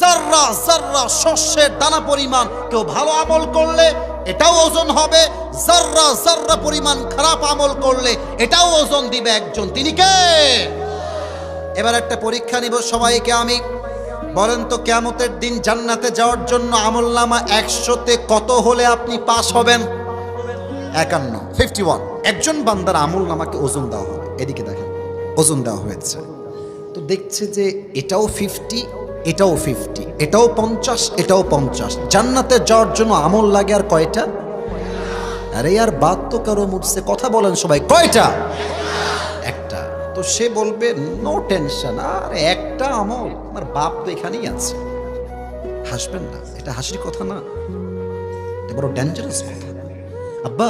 যাররা যাররা শস্যের দানা পরিমাণ কেউ ভালো আমল করলে এটাও ওজন হবে, যাররা যাররা পরিমাণ খারাপ আমল করলে এটাও ওজন দিবে একজন। তিনি কে? এবার একটা পরীক্ষা নিব সবাইকে আমি। বলেন তো কিয়ামতের দিন জান্নাতে যাওয়ার জন্য আমলনামা 100তে কত হলে আপনি পাস হবেন? 51 একজন বান্দার আমলনামাকে ওজন দেওয়া হবে। এদিকে দেখেন, ওজন দেওয়া হয়েছে তো দেখছে যে এটাও 50, এটাও 50, এটাও 50, এটাও 50। জান্নাতে যাওয়ার জন্য আমল লাগে আর কয়টা? আরে यार बात तो करो मुझसे, কথা বলেন সবাই, কয়টা? একটা। তো সে বলবে নো টেনশন, আর একটা আমল, আমার বাপ তো এখানেই আছে। হাসবেন না, এটা হাসির কথা না, এটা বড় ডেঞ্জারাস কথা। আব্বা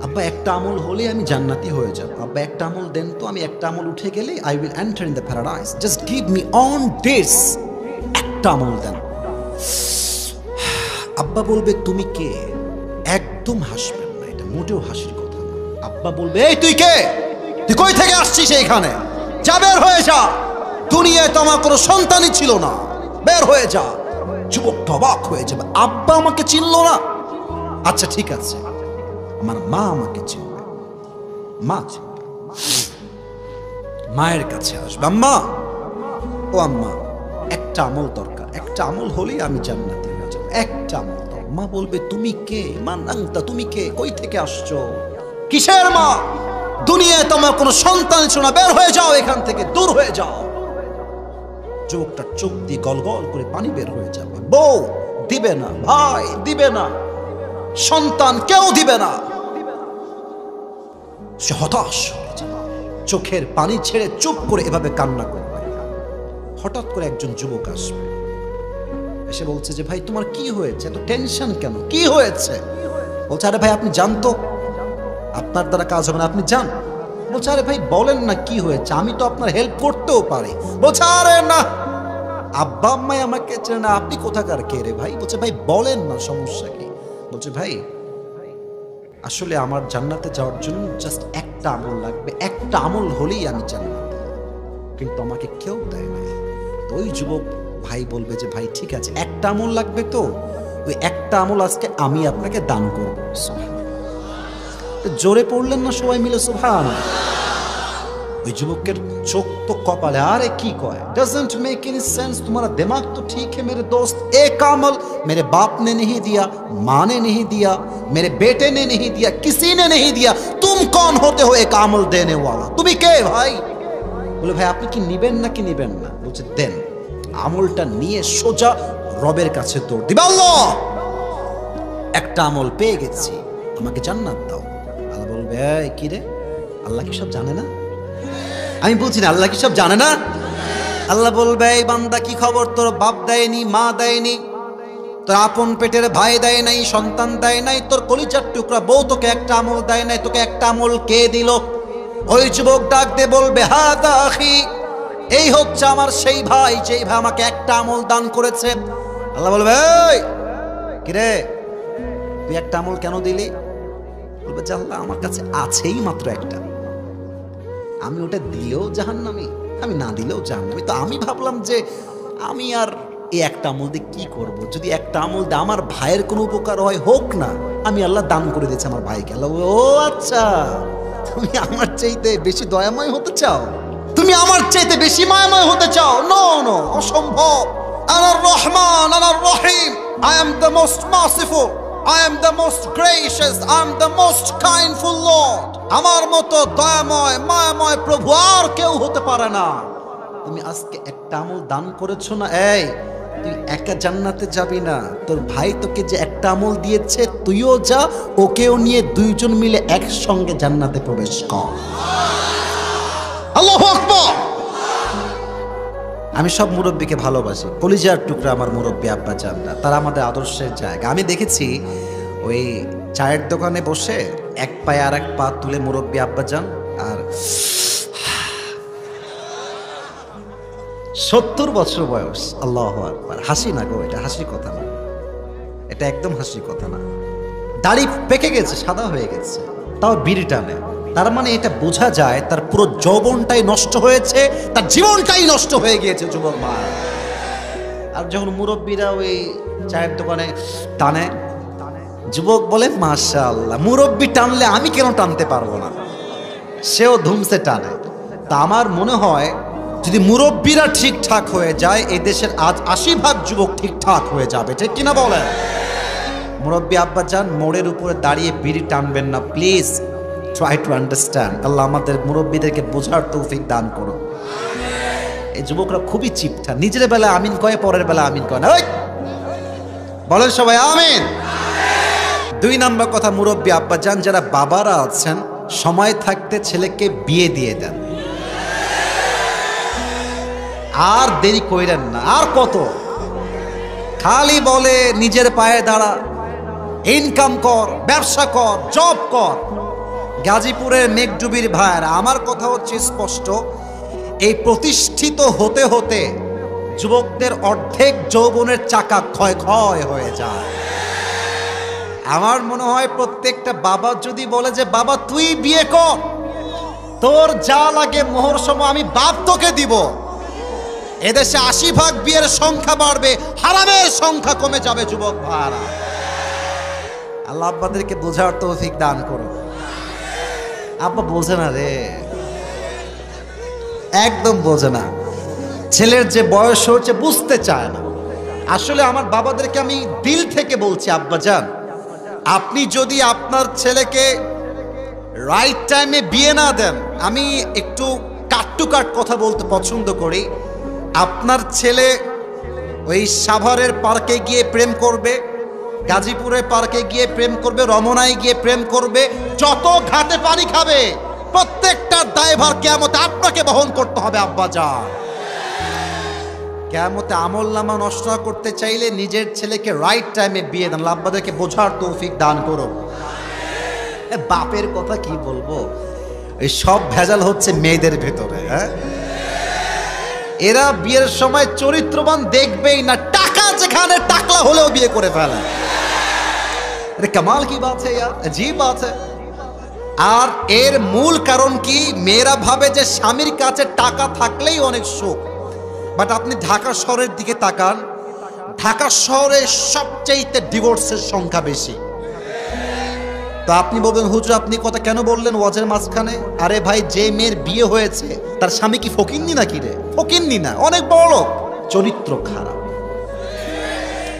আব্বা একটা আমল হলে আমি জান্নাতি হয়ে যাব, আব্বা একটা আমল দেন তো, আমি একটা আমল উঠে গেলে I will enter in the paradise, just give me on this, একটা আমল দেন। আব্বা বলবে তুমি কে? একদম হাসবেন না, এটা মোটেও হাসির কথা না। আব্বা বলবে এই তুই কে? তুই কই থেকে আসছিস এইখানে? যা, বের হয়ে যা, দুনিয়ায় তো আমার কোনো সন্তানই ছিল না, বের হয়ে যা। যুবকটা অবাক হয়ে যাবে, আব্বা আমাকে চিনলো না? আচ্ছা ঠিক আছে, আমার মা আমাকে চিনবে, মা চিনবে, মায়ের কাছে আসবে। আম্মা, ও আম্মা, একটা আমল দরকার, একটা আমল হলেই আমি জান্নাতি হয়ে যাব, একটা আমল। মা বলবে তুমি কে? মান আনতা, তুমি কে? কই থেকে আসছো? কিসের মা? দুনিয়ায় তোমার কোনো সন্তান ছিল না, বের হয়ে যাও এখান থেকে, দূর হয়ে যাও। চোখটা চোখ দিয়ে গল গল করে পানি বের হয়ে যাবে। বউ দিবে না, ভাই দিবে না, সন্তান কেউ দিবে না। সে হতাশ হয়ে যাবে, চোখের পানি ছেড়ে চুপ করে এভাবে কান্না করবে। হঠাৎ করে একজন যুবক আসবে, এসে বলছে যে ভাই তোমার কি হয়েছে, এত টেনশন কেন, কি হয়েছে? বলছে আরে ভাই আপনি জানতো, আপনার দ্বারা কাজ হবে না, আপনি যান। বলছে আরে ভাই বলেন না কি হয়েছে, আমি তো আপনার হেল্প করতেও পারি। বলছে আরে না, আব্বা আম্মাই আমাকে চেনে না, আপনি কোথাকার কে রে ভাই? বলছে ভাই বলেন না, সমস্যা কি? বলছে ভাই আসলে আমার জান্নাতে যাওয়ার জন্য জাস্ট একটা আমল লাগবে, একটা আমল হলেই আমি জান্নাতে, কিন্তু আমাকে কেউ দেয় না। তো ওই যুবক ভাই বলবে যে ভাই ঠিক আছে, একটা আমল লাগবে, তো ওই একটা আমল আজকে আমি আপনাকে দান করব। জোরে পড়লেন না সবাই মিলে সুবহানাল্লাহ? ওই যুবকের চোখ তো কপালে, আরে কি কয়, डजंट मेक एनी सेंस, तुम्हारा दिमाग तो ठीक है मेरे दोस्त, एक अमल मेरे बाप ने नहीं दिया, माँ ने नहीं दिया, मेरे बेटे ने नहीं दिया, किसी ने नहीं दिया, तुम कौन होते हो एक अमल देने वाला? তুমি কে ভাই? বলে ভাই আপনি কি নিবেন নাকি নিবেন না? বলছে দেন। আমলটা নিয়ে সোজা রবের কাছে দৌড় দিবে, আল্লাহ একটা আমল পেয়ে গেছি, আমাকে জান্নাত দাও। আল্লাহ বলবে এই কি রে, আল্লাহ কি সব জানে না? আমি বলছি না আল্লাহ কি সব জানে না? আল্লাহ বলবে এই বান্দা কি খবর, তোর বাপ দেয়নি, মা দেয়নি, তোর আপন পেটের ভাই দেয় নাই, সন্তান দেয় নাই, তোর কলিজার টুকরা বউ তোকে একটা আমল দেয় নাই, তোকে একটা আমল কে দিল? ওই যুবক ডাক দিয়ে বলবে হাদা আখি, এই হচ্ছে আমার সেই ভাই, যেই ভাই আমাকে একটা আমল দান করেছে। আল্লাহ বলবে এই কিরে তুই একটা আমল কেন দিলি? বলবে যে আল্লাহ আমার কাছে আছেই মাত্র একটা, আমি ওটা দিলেও জাহান্নামী, আমি না দিলেও জাহান্নামী, তো আমি ভাবলাম যে আমি আর এই একটা আমল দিয়ে কি করব, যদি একটা আমল দিয়ে আমার ভাইয়ের কোনো উপকার হয় হোক না, আমি আল্লাহ দান করে দিয়েছি আমার ভাইকে। আল্লাহ ও আচ্ছা, তুমি আমার চাইতে বেশি দয়াময় হতে চাও, তুমি আমার চাইতে বেশি মায়াময় হতে চাও? নো নো, অসম্ভব। আনার রহমান, আনার রহিম, I am the most merciful, I am the most gracious, I am the most kindful Lord. আমার মতো দয়াময় মায়াময় প্রভু আর কেউ হতে পারে না। তুমি আজকে একটা আমল দান করেছো না, এই তুই একা জান্নাতে যাবি না, তোর ভাই তোকে যে একটা আমল দিয়েছে তুইও যা, ওকেও নিয়ে দুইজন মিলে একসঙ্গে জান্নাতে প্রবেশ কর। আল্লাহু আকবার। আমি সব মুরব্বীকে ভালোবাসি, কলিজার টুকরা আমার মুরব্বী আব্বা জানরা, তারা আমাদের আদর্শের জায়গা। আমি দেখেছি ওই চায়ের দোকানে বসে এক পায়ে আর এক পা তুলে মুরব্বী আব্বা যান, আর 70 বছর বয়স, আল্লাহু আকবার। হাসি না গো, এটা হাসির কথা না, এটা একদম হাসির কথা না। দাড়ি পেকে গেছে, সাদা হয়ে গেছে, তাও বিড়ি টানে, তার মানে এটা বোঝা যায় তার পুরো যৌবনটাই নষ্ট হয়েছে, তার জীবনটাই নষ্ট হয়ে গিয়েছে। যুবক মা আর যখন মুরব্বীরা ওই চায়ের দোকানে টানে, যুবক বলে মাশাআল্লাহ, মুরব্বী টানলে আমি কেন টানতে পারবো না? সেও ধুমসে টানে। তা আমার মনে হয় যদি মুরব্বীরা ঠিকঠাক হয়ে যায়, এই দেশের আজ 80% যুবক ঠিকঠাক হয়ে যাবে, ঠিক কিনা বলেন? মুরব্বী আব্বা যান, মোড়ের উপরে দাঁড়িয়ে বিড়ি টানবেন না please. Try to understand. Allah আমাদের মুরব্বীদেরকে বোঝার তৌফিক দান করো। এই যুবকরা খুবই চিপটা, নিজের বেলা আমিন কয়, পরের বেলা আমিন কয় না। বলেন সবাই আমিন। 2 নম্বর কথা, মুরব্বী আব্বা যান যারা বাবারা আছেন, সময় থাকতে ছেলেকে বিয়ে দিয়ে দেন, আর দেরি কইরেন না। আর কত খালি বলে নিজের পায়ে দাঁড়া, ইনকাম কর, ব্যবসা কর, জব কর। গাজীপুরের মেঘডুবির ভাইয়েরা, আমার কথা হচ্ছে স্পষ্ট, এই প্রতিষ্ঠিত হতে হতে যুবকদের অর্ধেক যৌবনের চাকা ক্ষয় ক্ষয় হয়ে যায়। আমার মনে হয় প্রত্যেকটা বাবা যদি বলে যে বাবা তুই বিয়ে কর, তোর যা লাগে মোহর সময় আমি বাপ তোকে দিব, এদেশে 80% বিয়ের সংখ্যা বাড়বে, হারামের সংখ্যা কমে যাবে। যুবক ভাইরা, আল্লাহ আব্বাদেরকে বোঝার তৌফিক দান করো। আব্বা বোঝে না রে, একদম বোঝে না। ছেলের যে বয়স হচ্ছে বুঝতে চায় না। আসলে আমার বাবাদেরকে আমি দিল থেকে বলছি, আব্বা যান, আপনি যদি আপনার ছেলেকে রাইট টাইমে বিয়ে না দেন, আমি একটু কাট টু কাট কথা বলতে পছন্দ করি, আপনার ছেলে ওই সাভারের পার্কে গিয়ে প্রেম করবে, গাজীপুরের পার্কে গিয়ে প্রেম করবে, রমনায় গিয়ে প্রেম করবে, যত ঘাটে পানি খাবে, প্রত্যেকটার দায়ভার কিয়ামতে আপনাকে বহন করতে হবে। আব্বা যান, কিয়ামতে আমলনামা নষ্ট করতে চাইলে নিজের ছেলেকে রাইট টাইমে বিয়ে দেন। আব্বাদেরকে বোঝার তৌফিক দান করো। বাপের কথা কি বলবো, এই সব ভেজাল হচ্ছে মেয়েদের ভেতরে। হ্যাঁ, এরা বিয়ের সময় চরিত্রবান দেখবেই না, টাকা যেখানে টাকলা হলেও বিয়ে করে ফেলে। কামাল কি বাত है यार, अजीब बात है। আর এর মূল কারণ কি, মেয়েরা ভাবে যে স্বামীর কাছে টাকা থাকলেই অনেক সুখ। বাট আপনি ঢাকা শহরের দিকে তাকান, ঢাকা শহরে সবচেয়ে ডিভোর্সের সংখ্যা বেশি। তো আপনি বলবেন হুজুর আপনি কথা কেন বললেন ওয়াজের মাঝখানে? আরে ভাই, যে মেয়ের বিয়ে হয়েছে তার স্বামী কি ফকিন্নি নাকি রে? ফকিন্নি না, অনেক বড় লোক। চরিত্র খারাপ,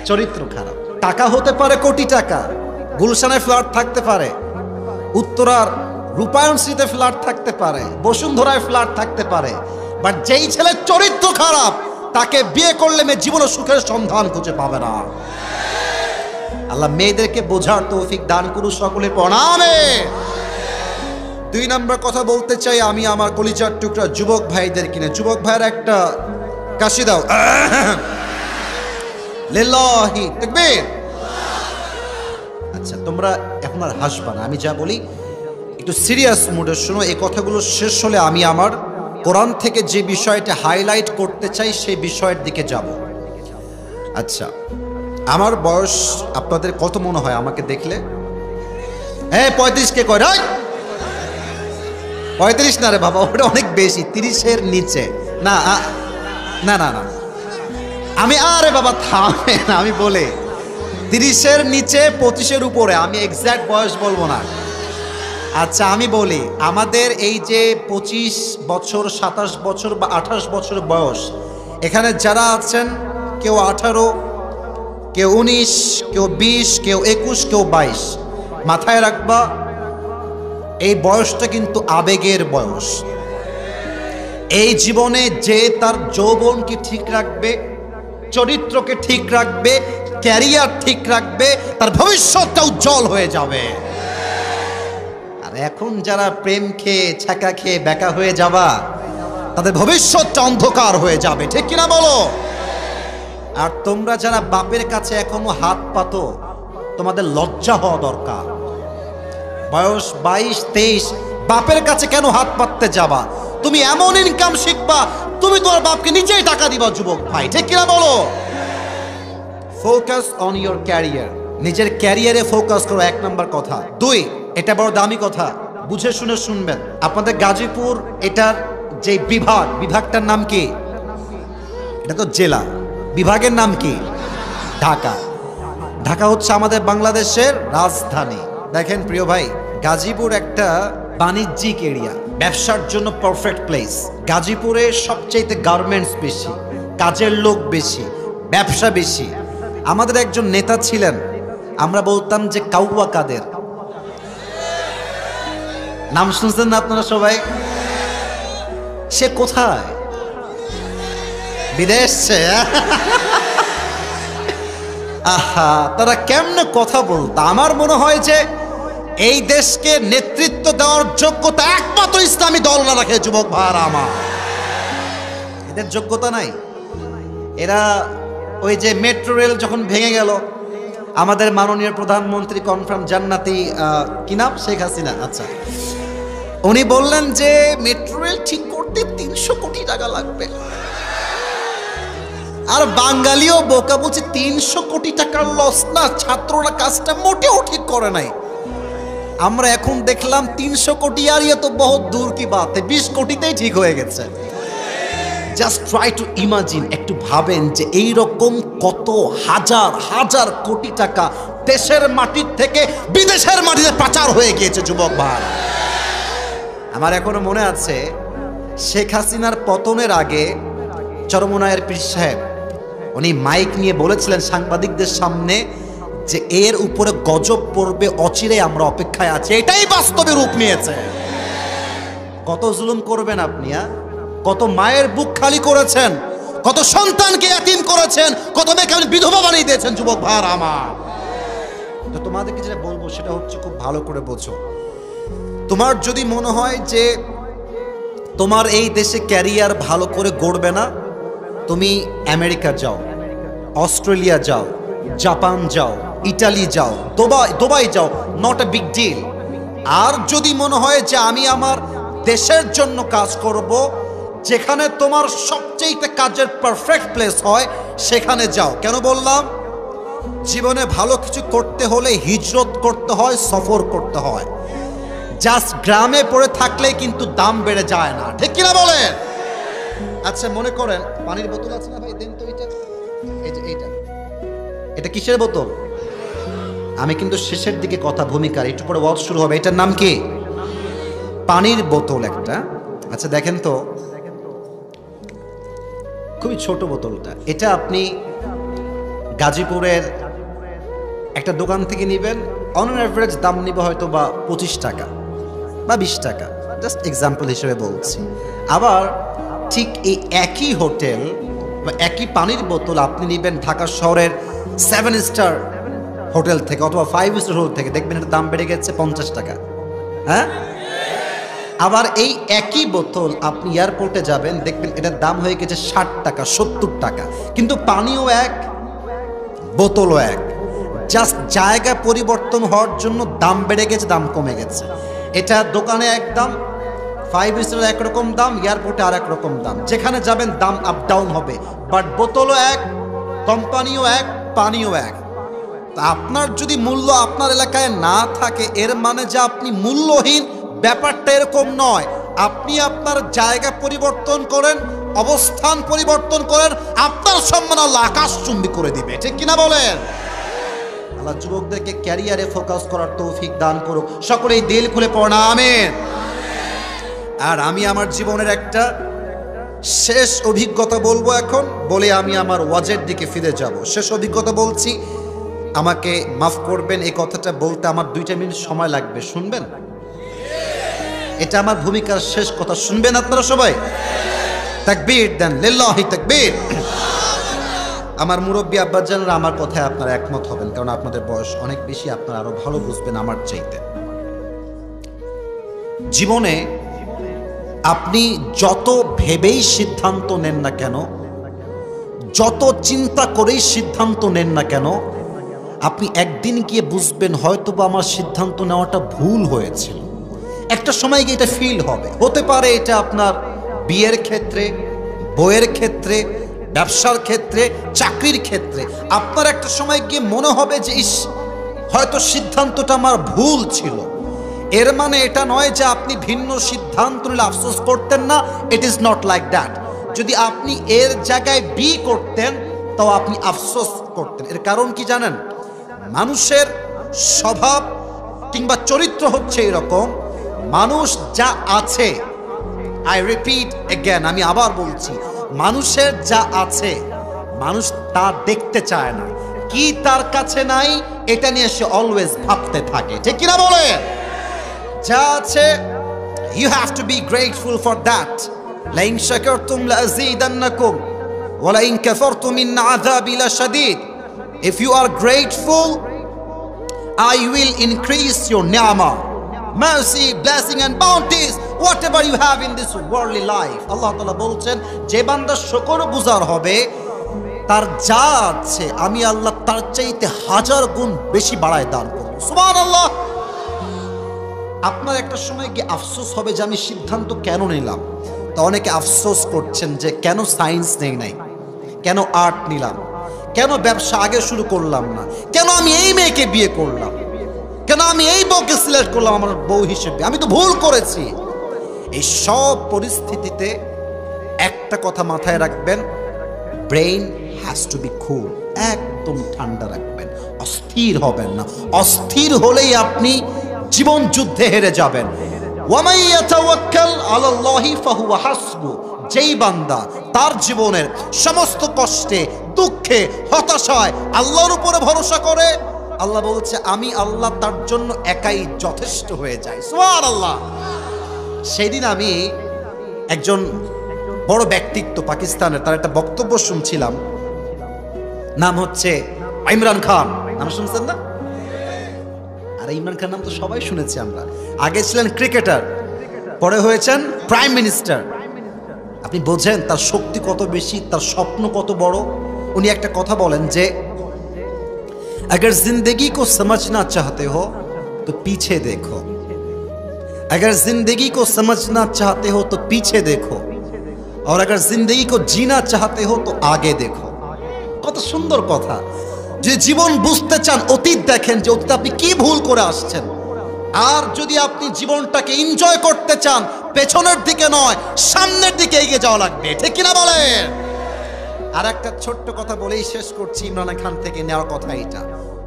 চরিত্র খারাপ। টাকা হতে পারে কোটি টাকা, গুলশানের ফ্ল্যাট থাকতে পারে, উত্তরার রূপায়ণ স্মৃতিতে ফ্ল্যাট থাকতে পারে, বসুন্ধরায় ফ্ল্যাট থাকতে পারে, বাট যেই ছেলের চরিত্র খারাপ তাকে বিয়ে করলে মেয়ে জীবনে সুখের সন্ধান খুঁজে পাবে না। আল্লাহ মেয়েদেরকে বোঝার তৌফিক দান করুন, সকলে প্রণামে। 2 নম্বর কথা বলতে চাই আমি আমার কলিজার টুকরা যুবক ভাইদের কিনে। যুবক ভাইয়ের একটা কাশি দাও, লিল্লাহি তাকবীর। আচ্ছা, তোমরা এখন আর হাসবা না, আমি যা বলি একটু সিরিয়াস মুডে শোনো। এই কথাগুলো শেষ হলে আমি আমার কোরআন থেকে যে বিষয়টা হাইলাইট করতে চাই সেই বিষয়ের দিকে যাব। আচ্ছা, আমার বয়স আপনাদের কত মনে হয় আমাকে দেখলে? হ্যাঁ, 35 কে কয়? 35 না রে বাবা, ওটা অনেক বেশি, 30-এর নিচে। না না না না, আমি আরে বাবা থামে না, আমি বলে 30-এর নিচে 25-এর উপরে, আমি এক্সাক্ট বয়স বলবো না। আচ্ছা আমি বলি, আমাদের এই যে 25 বছর, 27 বছর বা 28 বছর বয়স, এখানে যারা আছেন, কেউ 18, কেউ 19, কেউ 20, কেউ 21, কেউ 22, মাথায় রাখবা এই বয়সটা কিন্তু আবেগের বয়স। এই জীবনে যে তার যৌবনকে ঠিক রাখবে, চরিত্রকে ঠিক রাখবে, ক্যারিয়ার ঠিক রাখবে, তার ভবিষ্যৎটা উজ্জ্বল হয়ে যাবে। আর এখন যারা প্রেম খেয়ে, ছ্যাঁকা খেয়ে বেকা হয়ে যাবা, তাদের ভবিষ্যৎটা অন্ধকার হয়ে যাবে, ঠিক কিনা বলো? আর তোমরা যারা বাপের কাছে এখনো হাত পাতো, তোমাদের লজ্জা হওয়া দরকার। বয়স 22-23, বাপের কাছে কেন হাত পাততে যাবা? তুমি এমন ইনকাম শিখবা, তুমি তোমার বাপকে নিজেই টাকা দিবা। যুবক ভাই, ঠিক কিনা বলো? ফোকাস অন ইয়োর ক্যারিয়ার, নিজের ক্যারিয়ারে ফোকাস করো, 1 নম্বর কথা। 2, এটা বড় দামি কথা, বুঝে শুনে শুনবেন। আপনাদের গাজীপুর এটার যে বিভাগটার নাম কি? এটা তো জেলা। বিভাগের নাম কি? ঢাকা। ঢাকা হচ্ছে আমাদের বাংলাদেশের রাজধানী। দেখেন প্রিয় ভাই, গাজীপুর একটা বাণিজ্যিক এরিয়া, ব্যবসার জন্য পারফেক্ট প্লেস। গাজীপুরে সবচেয়ে গার্মেন্টস বেশি, কাজের লোক বেশি, ব্যবসা বেশি। আমাদের একজন নেতা ছিলেন, আমরা বলতাম যে কাউয়া কাদের। নাম শুনছেন না আপনারা সবাই? সে কোথায়? বিদেশে। আহা, তারা কেমনে কথা বলতো! আমার মনে হয় যে এই দেশকে নেতৃত্ব দেওয়ার যোগ্যতা একমাত্র ইসলামী দল না রাখে। যুবক ভাইরা আমার, এদের যোগ্যতা নাই। এরা ওই যে মেট্রো রেল যখন ভেঙে গেল, আমাদের মাননীয় প্রধানমন্ত্রী কনফার্ম জান্নাতি, কি নাম, শেখ হাসিনা, আচ্ছা, উনি বললেন যে মেট্রো রেল ঠিক করতে 300 কোটি টাকা লাগবে। আর বাঙালিও বোকা, বলছে 300 কোটি টাকার লস না, ছাত্ররা কাজটা মোটেও ঠিক করে নাই। আমরা এখন দেখলাম 300 কোটি আর ইয়ে তো বহুত দূর কি বাত, 20 কোটিতেই ঠিক হয়ে গেছে। জাস্ট ট্রাই টু ইমাজিন, একটু ভাবেন যে এইরকম কত হাজার হাজার কোটি টাকা দেশের মাটির থেকে বিদেশের মাটিতে পাচার হয়ে গিয়েছে। যুবক ভাই, আমার এখনো মনে আছে শেখ হাসিনার পতনের আগে চরমোনায়ের পীর সাহেব উনি মাইক নিয়ে বলেছিলেন সাংবাদিকদের সামনে যে এর উপরে গজব পড়বে, অচিরে আমরা অপেক্ষায় আছি। এটাই বাস্তবে রূপ নিয়েছে। কত জুলুম করবেন আপনি? কত মায়ের বুক খালি করেছেন, কত সন্তানকে এতিম করেছেন, কত মেয়েকে বিধবা বানিয়ে দিয়েছেন। যুবক ভাইরা আমার, তো তোমাদেরকে যেটা বলবো সেটা হচ্ছে খুব ভালো করে বোঝো। তোমার যদি মনে হয় যে তোমার এই দেশে ক্যারিয়ার ভালো করে গড়বে না, তুমি আমেরিকা যাও, অস্ট্রেলিয়া যাও, জাপান যাও, ইটালি যাও, দুবাই যাও, নট এ বিগ ডিল। আর যদি মনে হয় যে আমি আমার দেশের জন্য কাজ করব, যেখানে তোমার সবচেয়ে কাজের পারফেক্ট প্লেস হয় সেখানে যাও। কেন বললাম? জীবনে ভালো কিছু করতে হলে হিজরত করতে হয়, সফর করতে হয়। জাস্ট গ্রামে পড়ে থাকলে কিন্তু দাম বেড়ে যায় না, ঠিক কিনা বলেন? আচ্ছা মনে করেন পানির বোতল আছে না ভাই, দেন তো এটা কিসের বোতল? আমি কিন্তু শেষের দিকে কথা, ভূমিকার একটু পরে ওয়াজ শুরু হবে। এটার নাম কি? পানির বোতল একটা। আচ্ছা দেখেন তো, খুবই ছোট বোতলটা। এটা আপনি গাজীপুরের একটা দোকান থেকে নেবেন, অন অ্যাভারেজ দাম নিবে হয়তো বা 25 টাকা বা 20 টাকা, জাস্ট এক্সাম্পল হিসেবে বলছি। আবার ঠিক এই একই হোটেল বা একই পানির বোতল আপনি নেবেন ঢাকা শহরের 7 স্টার হোটেল থেকে অথবা 5 স্টার হোটেল থেকে, দেখবেন এটার দাম বেড়ে গেছে 50 টাকা। হ্যাঁ, আবার এই একই বোতল আপনি এয়ারপোর্টে যাবেন, দেখবেন এটার দাম হয়ে গেছে 60 টাকা, 70 টাকা। কিন্তু পানিও এক, বোতলও এক, জাস্ট জায়গা পরিবর্তন হওয়ার জন্য দাম বেড়ে গেছে, দাম কমে গেছে। এটা দোকানে এক দাম, 5 স্টার একরকম দাম, এয়ারপোর্টে আর একরকম দাম। যেখানে যাবেন দাম আপ ডাউন হবে, বাট বোতলও এক, কোম্পানিও এক, পানিও এক। তা আপনার যদি মূল্য আপনার এলাকায় না থাকে, এর মানে যে আপনি মূল্যহীন, ব্যাপারটা এরকম নয়। আপনি আপনার জায়গা পরিবর্তন করেন, অবস্থান পরিবর্তন করেন, আপনার সম্মান আল্লাহ আকাশচুম্বী করে দিবে, ঠিক কিনা বলেন? আল্লাহ যুবকদেরকে ক্যারিয়ারে ফোকাস করার তৌফিক দান করুক। সকলেই দিল খুলে পড়না আমিন। আর আমি আমার জীবনের একটা শেষ অভিজ্ঞতা বলবো এখন, বলে আমি আমার ওয়াজের দিকে ফিরে যাব। শেষ অভিজ্ঞতা বলছি, আমাকে মাফ করবেন, এই কথাটা বলতে আমার 2 মিনিট সময় লাগবে, শুনবেন? এটা আমার ভূমিকার শেষ কথা, শুনবেন আপনারা সবাই? তাকবীর দেন, লিল্লাহি তাকবীর। আমার মুরব্বী আব্বাজানরা আমার কথায় আপনারা একমত হবেন, কারণ আপনাদের বয়স অনেক বেশি, আপনারা আরো ভালো বুঝবেন আমার চাইতে। জীবনে আপনি যত ভেবেই সিদ্ধান্ত নেন না কেন, যত চিন্তা করেই সিদ্ধান্ত নেন না কেন, আপনি একদিন গিয়ে বুঝবেন হয়তোবা আমার সিদ্ধান্ত নেওয়াটা ভুল হয়েছিল। একটা সময় গিয়ে এটা ফিল হবে। হতে পারে এটা আপনার বিয়ের ক্ষেত্রে, বইয়ের ক্ষেত্রে, ব্যবসার ক্ষেত্রে, চাকরির ক্ষেত্রে। আপনার একটা সময় গিয়ে মনে হবে যে ইস, হয়তো সিদ্ধান্তটা আমার ভুল ছিল। এর মানে এটা নয় যে আপনি ভিন্ন সিদ্ধান্ত নিলে আফসোস করতেন না। It is not like that. যদি আপনি এর জায়গায় বি করতেন, তাও আপনি আফসোস করতেন। এর কারণ কি জানেন? মানুষের স্বভাব কিংবা চরিত্র হচ্ছে এরকম, মানুষ যা আছে, আই রিপিট এগেন, আমি আবার বলছি, মানুষের যা আছে মানুষ তা দেখতে চায় না। কি তার কাছে নাই এটা নিয়ে সে অলওয়েজ ভাবতে থাকে, ঠিক কিনা বলে? যা আছে, you have to be grateful for that. لئن شكرتم لأزيدنكم ولئن كفرتم إن عذابي لشديد. If you are grateful, I will increase your ni'mah, mercy, blessing and bounties, whatever you have in this worldly life. আল্লাহ তাআলা বলছেন, যে বান্দা শুকরগুজার হবে তার যা আছে আমি আল্লাহ তার চাইতে 1000 গুণ বেশি বাড়ায় দান করব। সুবহানাল্লাহ। আপনার একটা সময় কি আফসোস হবে যে আমি সিদ্ধান্ত কেন নিলাম? তো অনেকে আফসোস করছেন যে কেন সায়েন্স নেই নাই, কেন আর্ট নিলাম, কেন ব্যবসা আগে শুরু করলাম না, কেন আমি এই মেয়েকে বিয়ে করলাম, কেন আমি এই বউকে সিলেক্ট করলাম আমার বউ হিসেবে, আমি তো ভুল করেছি। এই সব পরিস্থিতিতে একটা কথা মাথায় রাখবেন, ব্রেইন হ্যাজ টু বি কুল। একদম ঠান্ডা রাখবেন, অস্থির হবেন না। অস্থির হলেই আপনি জীবন যুদ্ধে হেরে যাবেন। ওয়ামাই ইয়াতাওয়াক্কাল আলাল্লাহি ফাহুয়া হাসবু। যেই বান্দা তার জীবনের সমস্ত কষ্টে, দুঃখে, হতাশায় আল্লাহর উপরে ভরসা করে, আল্লাহ বলছে আমি আল্লাহ তার জন্য একাই যথেষ্ট হয়ে যাই। সুবহানাল্লাহ। সেদিন আমি একজন বড় ব্যক্তিত্ব পাকিস্তানের, তার একটা বক্তব্য শুনছিলাম, নাম হচ্ছে ইমরান খান। নাম শুনছেন না? আরে ইমরান খান নাম তো সবাই শুনেছি আমরা। আগে ছিলেন ক্রিকেটার, পরে হয়েছেন প্রাইম মিনিস্টার। আপনি বোঝেন তার শক্তি কত বেশি, তার স্বপ্ন কত বড়। উনি একটা কথা বলেন যে अगर जिंदगी को समझना चाहते हो तो पीछे देखो, अगर जिंदगी को समझना चाहते हो तो पीछे देखो, और अगर जिंदगी को जीना चाहते हो तो आगे देखो। কত সুন্দর কথা। যে জীবন বুঝতে চান অতীত দেখেন যে অতীত আপনি কি ভুল করে আসছেন, আর যদি আপনি জীবনটাকে এনজয় করতে চান পেছনের দিকে নয় সামনের দিকে এগিয়ে যাওয়া লাগবে, ঠিক কিনা বলেন? আর একটা ছোট্ট কথা বলেই শেষ করছি, ইমরান খান থেকে নেওয়ার কথা এটা।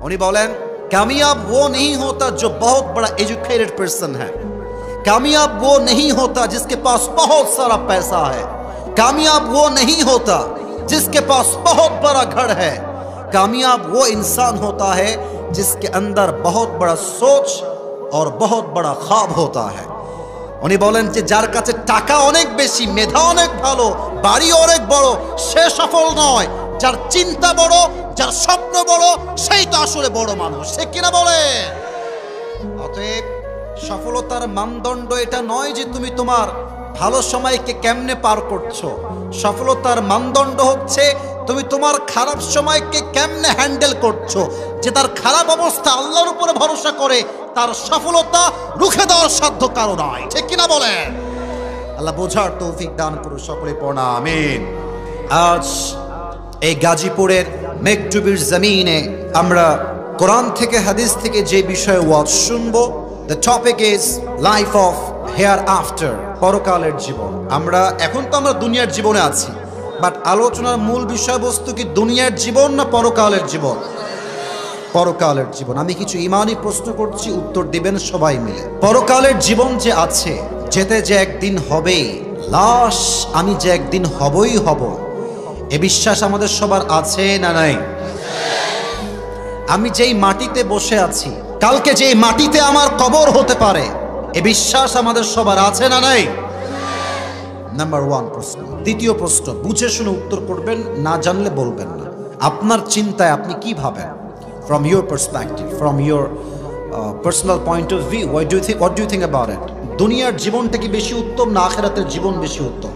উনি বলেন कामयाब वो नहीं होता जो बहुत बड़ा एजुकेटेड पर्सन है, कामयाब वो नहीं होता जिसके पास बहुत सारा पैसा है, कामयाब वो नहीं होता जिसके पास बहुत बड़ा घर है, कामयाब वो इंसान होता है जिसके अंदर बहुत बड़ा सोच और बहुत बड़ा ख्वाब होता है। উনি বলেন যে যার কাছে টাকা অনেক বেশি, মেধা অনেক ভালো, বাড়ি অনেক বড়, সে সফল নয়। যার চিন্তা বড়, যার স্বপ্ন বড়, সেই তো আসলে বড় মানুষ, ঠিক কিনা বলে? অতএব সফলতার মানদণ্ড এটা নয় যে তুমি তোমার ভালো সময়কে কেমনে পার করছো। সফলতার মানদণ্ড হচ্ছে তুমি তোমার খারাপ সময়কে কেমনে হ্যান্ডেল করছো। যে তার খারাপ অবস্থা আল্লাহর উপরে ভরসা করে, তার সফলতা রুখে দেওয়ার সাধ্য কারো নাই, ঠিক কিনা বলেন? আল্লাহ বোঝার তৌফিক দান করুন, সকলে পড়া আমিন। আজ এই গাজীপুরের মেঘডুবির জমিনে আমরা কোরআন থেকে হাদিস থেকে যে বিষয়ে ওয়াজ শুনবো, the topic is life of hair after, পরকালের জীবন। এখন তো আমরা দুনিয়ার জীবনে আছি, বাট আলোচনার মূল বিষয়বস্তু কি দুনিয়ার জীবন না পরকালের জীবন? পরকালের জীবন। আমি কিছু ইমানি প্রশ্ন করছি, উত্তর দিবেন সবাই মিলে। পরকালের জীবন যে আছে, যেতে যে একদিন হবেই, লাশ আমি যে একদিন হবই হব, এ বিশ্বাস আমাদের সবার আছে না নাই? আমি যেই মাটিতে বসে আছি, কালকে যেই মাটিতে আমার কবর হতে পারে, এ বিশ্বাস আমাদের সবার আছে না নাই? নাম্বার 1 প্রশ্ন। দ্বিতীয় প্রশ্ন, বুঝে শুনে উত্তর করবেন, না জানলে বলবেন না। আপনার চিন্তায় আপনি কি ভাবেন? From your perspective, from your personal point of view, what do you think about it? দুনিয়ার জীবনটা কি বেশি উত্তম না আখিরাতের জীবন বেশি উত্তম?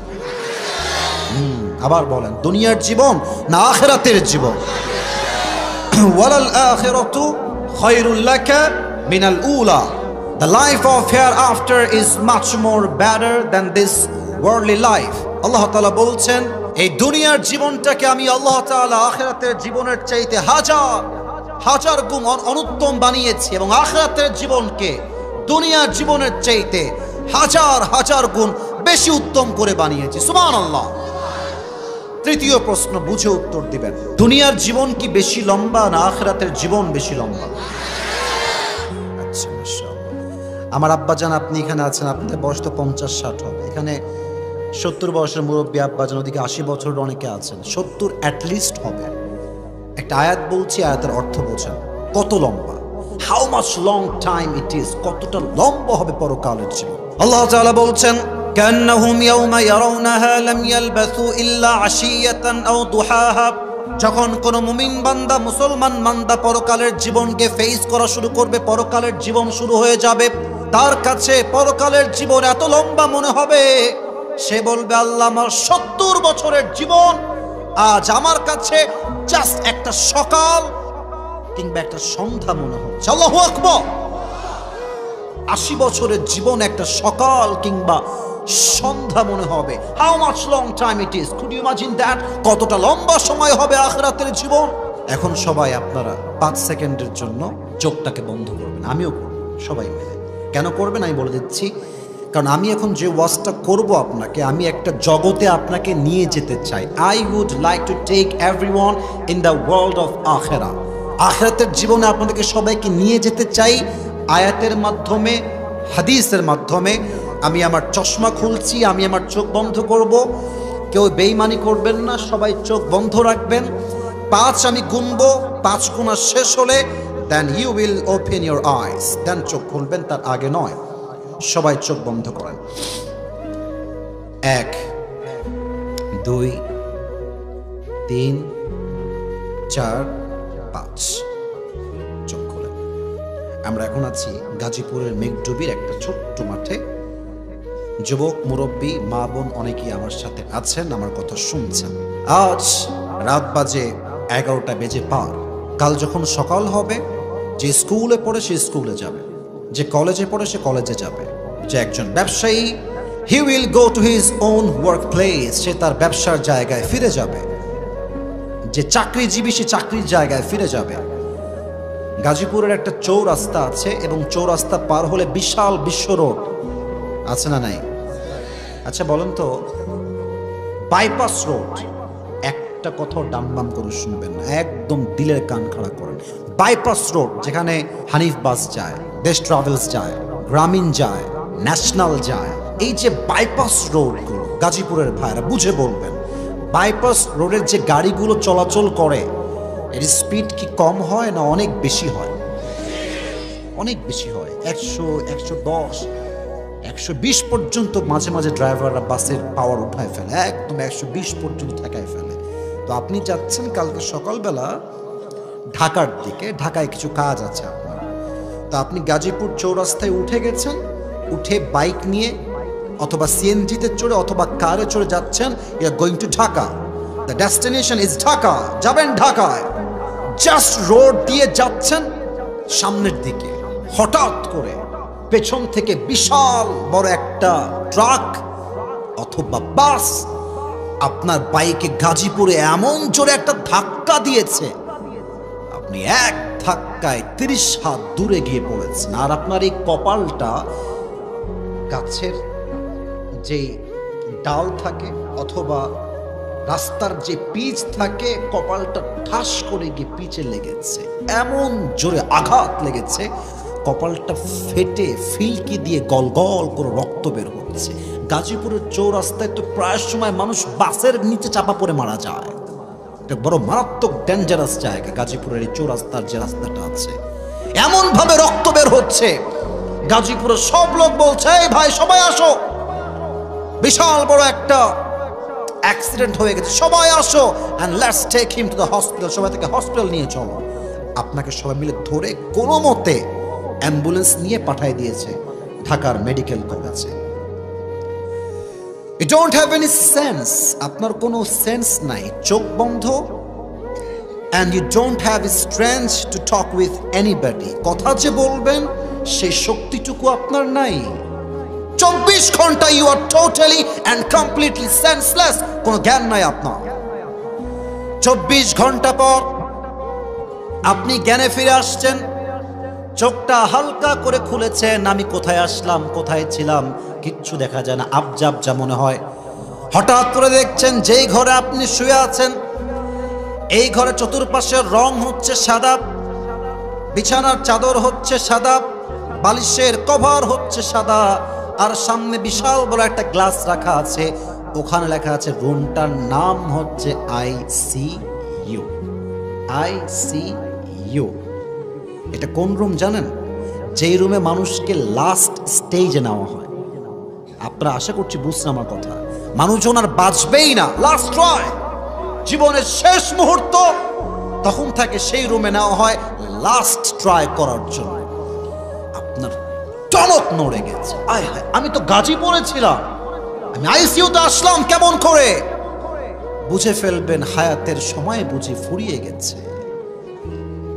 আবার বলেন, দুনিয়ার জীবন না আখিরাতের জীবন? ওয়ালাল আখিরাতু খায়রুল লাকা মিনাল উলা। The life of hereafter is much more better than this worldly life. আল্লাহ তাআলা বলছেন এই দুনিয়ার জীবনটাকে আমি আল্লাহ তাআলা আখিরাতের জীবনের চাইতে হাজার গুণ অনুত্তম বানিয়েছি, এবং আখিরাতের জীবনকে দুনিয়ার জীবনের চাইতে হাজার গুণ বেশি উত্তম করে বানিয়েছি। সুবহানাল্লাহ। তৃতীয় প্রশ্ন বুঝে উত্তর দিবেন, দুনিয়ার জীবন কি বেশি লম্বা না আখিরাতের জীবন বেশি লম্বা? আচ্ছা, মাশাআল্লাহ। আমার আব্বাজান, আপনি এখানে আছেন, আপনাদের বয়স তো 50-60 হবে। এখানে 70 বয়সের মুরব্বী আব্বাজান, ওদিকে 80 বছরের অনেকে আছেন, 70 অ্যাটলিস্ট হবে। একটা আয়াত বলছি, আয়াতের অর্থ বোঝেন কত লম্বা। How much long time it is, কতটা লম্বা হবে পরকালের জীবন। আল্লাহ তাআলা বলছেন, কান্নাহুম ইয়াওমা ইয়ারাউনাহা লাম ইয়ালবাসু ইল্লা আশিয়াতান আও দুহাহা। যখন কোন মুমিন বান্দা, মুসলমান বান্দা পরকালের জীবনকে ফেস করা শুরু করবে, পরকালের জীবন শুরু হয়ে যাবে, তার কাছে পরকালের জীবন এত লম্বা মনে হবে, সে বলবে, আল্লাহ, আমার 70 বছরের জীবন আজ আমার কাছে জাস্ট একটা সকাল কিংবা একটা সন্ধ্যা মনে হচ্ছে। আল্লাহু আকবার। 80 বছরের জীবন একটা সকাল কিংবা সন্ধ্যা মনে হবে। How much long time it is, could you imagine that, কতটা লম্বা সময় হবে আখিরাতের জীবন। এখন সবাই আপনারা 5 সেকেন্ডের জন্য চোখটাকে বন্ধ করবেন, আমিও করব, সবাই মিলে। কেন করবেন আমি বলে দিচ্ছি, কারণ আমি এখন যে ওয়াজটা করব আপনাকে, আমি একটা জগতে আপনাকে নিয়ে যেতে চাই। I would like to take everyone in the world of আখিরা। আখিরাতের জীবনে আপনাদেরকে সবাইকে নিয়ে যেতে চাই আয়াতের মাধ্যমে, হাদিসের মাধ্যমে। আমি আমার চশমা খুলছি, আমি আমার চোখ বন্ধ করব, কেউ বেঈমানি করবেন না, সবাই চোখ বন্ধ রাখবেন। 5 আমি গুনবো, 5 গুণা শেষ হলে then you will open your eyes, then চোখ খুলবেন, তার আগে নয়। সবাই চোখ বন্ধ করেন। 1 2 3 4 5, চোখ খুলেন। আমরা এখন আছি গাজীপুরের মেঘডুবির একটা ছোট্ট মাঠে। যুবক, মুরব্বী, মা বোন অনেকেই আমার সাথে আছেন, আমার কথা শুনছেন। আজ রাত বাজে 11টা বেজে পার। কাল যখন সকাল হবে, যে স্কুলে পড়ে সে স্কুলে যাবে, যে কলেজে পড়ে সে কলেজে যাবে, যে একজন ব্যবসায়ী, he will go to his own work place, সে তার ব্যবসার জায়গায় ফিরে যাবে, যে চাকরিজীবী সে চাকরির জায়গায় ফিরে যাবে। গাজীপুরের একটা চৌরাস্তা আছে এবং চৌরাস্তা পার হলে বিশাল বিশ্ব রোড আছে না নাই? আচ্ছা বলেন তো, বাইপাস রোড, একটা কথা ডামবাম করে শুনবেন না, একদম দিলের কান খাড়া করেন। বাইপাস রোড, যেখানে হানিফ বাস যায়, দেশ ট্রাভেলস যায়, গ্রামীণ যায়, ন্যাশনাল যায়, এই যে বাইপাস রোডগুলো, গাজীপুরের ভাইরা বুঝে বলবেন, বাইপাস রোডের যে গাড়িগুলো চলাচল করে, এর স্পিড কি কম হয় না অনেক বেশি হয়? অনেক বেশি হয়। 100, 110, 120 পর্যন্ত মাঝে মাঝে ড্রাইভাররা বাসের পাওয়ার উঠায় ফেলে, একদম 120 পর্যন্ত ঠেকায় ফেলে। তো আপনি যাচ্ছেন কালকে সকালবেলা ঢাকার দিকে, ঢাকায় কিছু কাজ আছে আপনার, তো আপনি গাজীপুর চৌরাস্তায় উঠে গেছেন, উঠে বাইক নিয়ে অথবা সিএনজিতে চড়ে অথবা কারে চড়ে যাচ্ছেন, you are going to Dhaka, the destination is Dhaka, যাবেন ঢাকায়। জাস্ট রোড দিয়ে যাচ্ছেন সামনের দিকে, হঠাৎ করে পেছন থেকে বিশাল বড় একটা ট্রাক অথবা বাস আপনার বাইকে গাজীপুরে এমন জোরে একটা ধাক্কা দিয়েছে, আপনি এক ধাক্কায় 30 হাত দূরে গিয়ে পড়েছেন। আর আপনার এই কপালটা, গাছের যে ডাল থাকে অথবা রাস্তার যে পিচ থাকে, কপালটা ঠাস করে গিয়ে পিচে লেগেছে, এমন জোরে আঘাত লেগেছে, কপালটা ফেটে ফিলকি দিয়ে গল গল করে রক্ত বের হচ্ছে। গাজীপুরের চৌরাস্তায় তো প্রায় সময় মানুষ বাসের নিচে চাপা পড়ে মারা যায়। এটা বড় মারাত্মক ডেঞ্জারাস জায়গা, গাজীপুরের এই চৌরাস্তার যে রাস্তাটা আছে, এমন ভাবে রক্ত বের হচ্ছে, গাজীপুরের সব লোক বলছে, এই ভাই সবাই আসো, বিশাল বড় একটা অ্যাক্সিডেন্ট হয়ে গেছে, সবাই আসো, and let's take him to the hospital, সবাই থেকে হসপিটাল নিয়ে চলো। আপনাকে সবাই মিলে ধরে কোনো মতে অ্যাম্বুলেন্স নিয়ে পাঠিয়ে দিয়েছে ঢাকার মেডিকেল কলেজে। You don't have any sense, আপনার কোনো সেন্স নাই, চোখ বন্ধ, and you don't have strength to talk with anybody, কথা যে বলবেন সেই শক্তিটুকু আপনার নাই। 24 ঘন্টা you are totally and completely senseless, কোনো জ্ঞান নাই আপনার। 24 ঘন্টা পর আপনি জ্ঞানে ফিরে আসছেন, চোখটা হালকা করে খুলেছেন, আমি কোথায় আসলাম, কোথায় ছিলাম, কিচ্ছু দেখা যায় না, আবজা আবজা মনে হয়। হঠাৎ করে দেখছেন যেই ঘরে আপনি শুয়ে আছেন এই ঘরে চতুর্পাশের রং হচ্ছে সাদা, বিছানার চাদর হচ্ছে সাদা, বালিশের কভার হচ্ছে সাদা, আর সামনে বিশাল বড় একটা গ্লাস রাখা আছে, ওখানে লেখা আছে রুমটার নাম হচ্ছে ICU। ICU এটা কোন রুম জানেন? যেই রুমে মানুষকে লাস্ট স্টেজে নেওয়া হয়। আপনারা আশা করছি বুঝছেন আমার কথা। মানুষজন আর বাঁচবেই না, লাস্ট ট্রাই, জীবনের শেষ মুহূর্ত, তখন থাকে সেই রুমে নেওয়া হয় লাস্ট ট্রাই করার জন্য। আপনার টনক নড়ে গেছে, আয় হায় আমি তো গাজীপুরে ছিলাম, আমি আইসিইউতে আসলাম কেমন করে? বুঝে ফেলবেন হায়াতের সময় বুঝি ফুরিয়ে গেছে,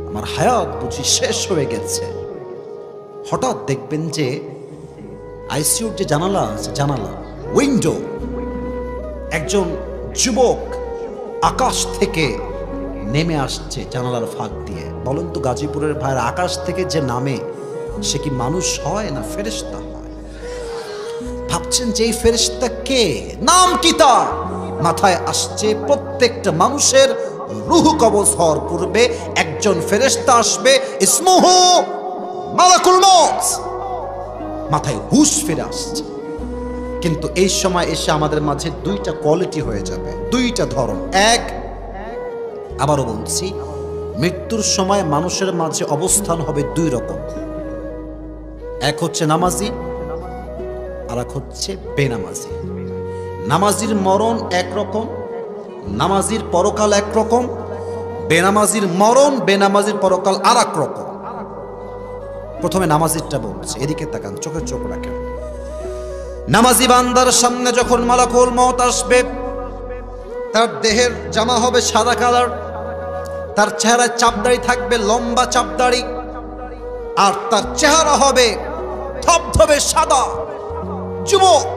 আমার হায়াত বুঝি শেষ হয়ে গেছে। হঠাৎ দেখবেন যে আইসিইউর যে জানালা আছে, জানালা উইন্ডো, একজন যুবক আকাশ থেকে নেমে আসছে জানালার ফাঁক দিয়ে। বলুন তো গাজীপুরের ভাইয়ের, আকাশ থেকে যে নামে সে কি মানুষ হয় না ফেরেশতা হয়? ভাবছেন যে এই ফেরেশতা কে, নাম কি তার? মাথায় আসছে প্রত্যেকটা মানুষের রূহ কবজ হওয়ার পূর্বে একজন ফেরেশতা আসবে, ইসমুহু মালাকুল মউত। মাথায় হুশ ফিরে আসছে। কিন্তু এই সময় এসে আমাদের মাঝে দুইটা কোয়ালিটি হয়ে যাবে, দুইটা ধরন। এক, আবারও বলছি, মৃত্যুর সময় মানুষের মাঝে অবস্থান হবে দুই রকম। এক হচ্ছে নামাজি, আর এক হচ্ছে বেনামাজি। নামাজির মরণ একরকম, নামাজির পরকাল একরকম, বেনামাজির মরণ বেনামাজির পরকাল আর এক রকম। প্রথমে নামাজিরটা বলছি, এদিকে তাকান, চোখে চোখ রাখেন। নামাজি বান্দার সামনে যখন মালাকুল মউত আসবে, তার দেহের জামা হবে সাদা কালার, তার চেহারায় চাপদাড়ি থাকবে, লম্বা চাপদাড়ি, আর তার চেহারা হবে ধবধবে সাদা। যুবক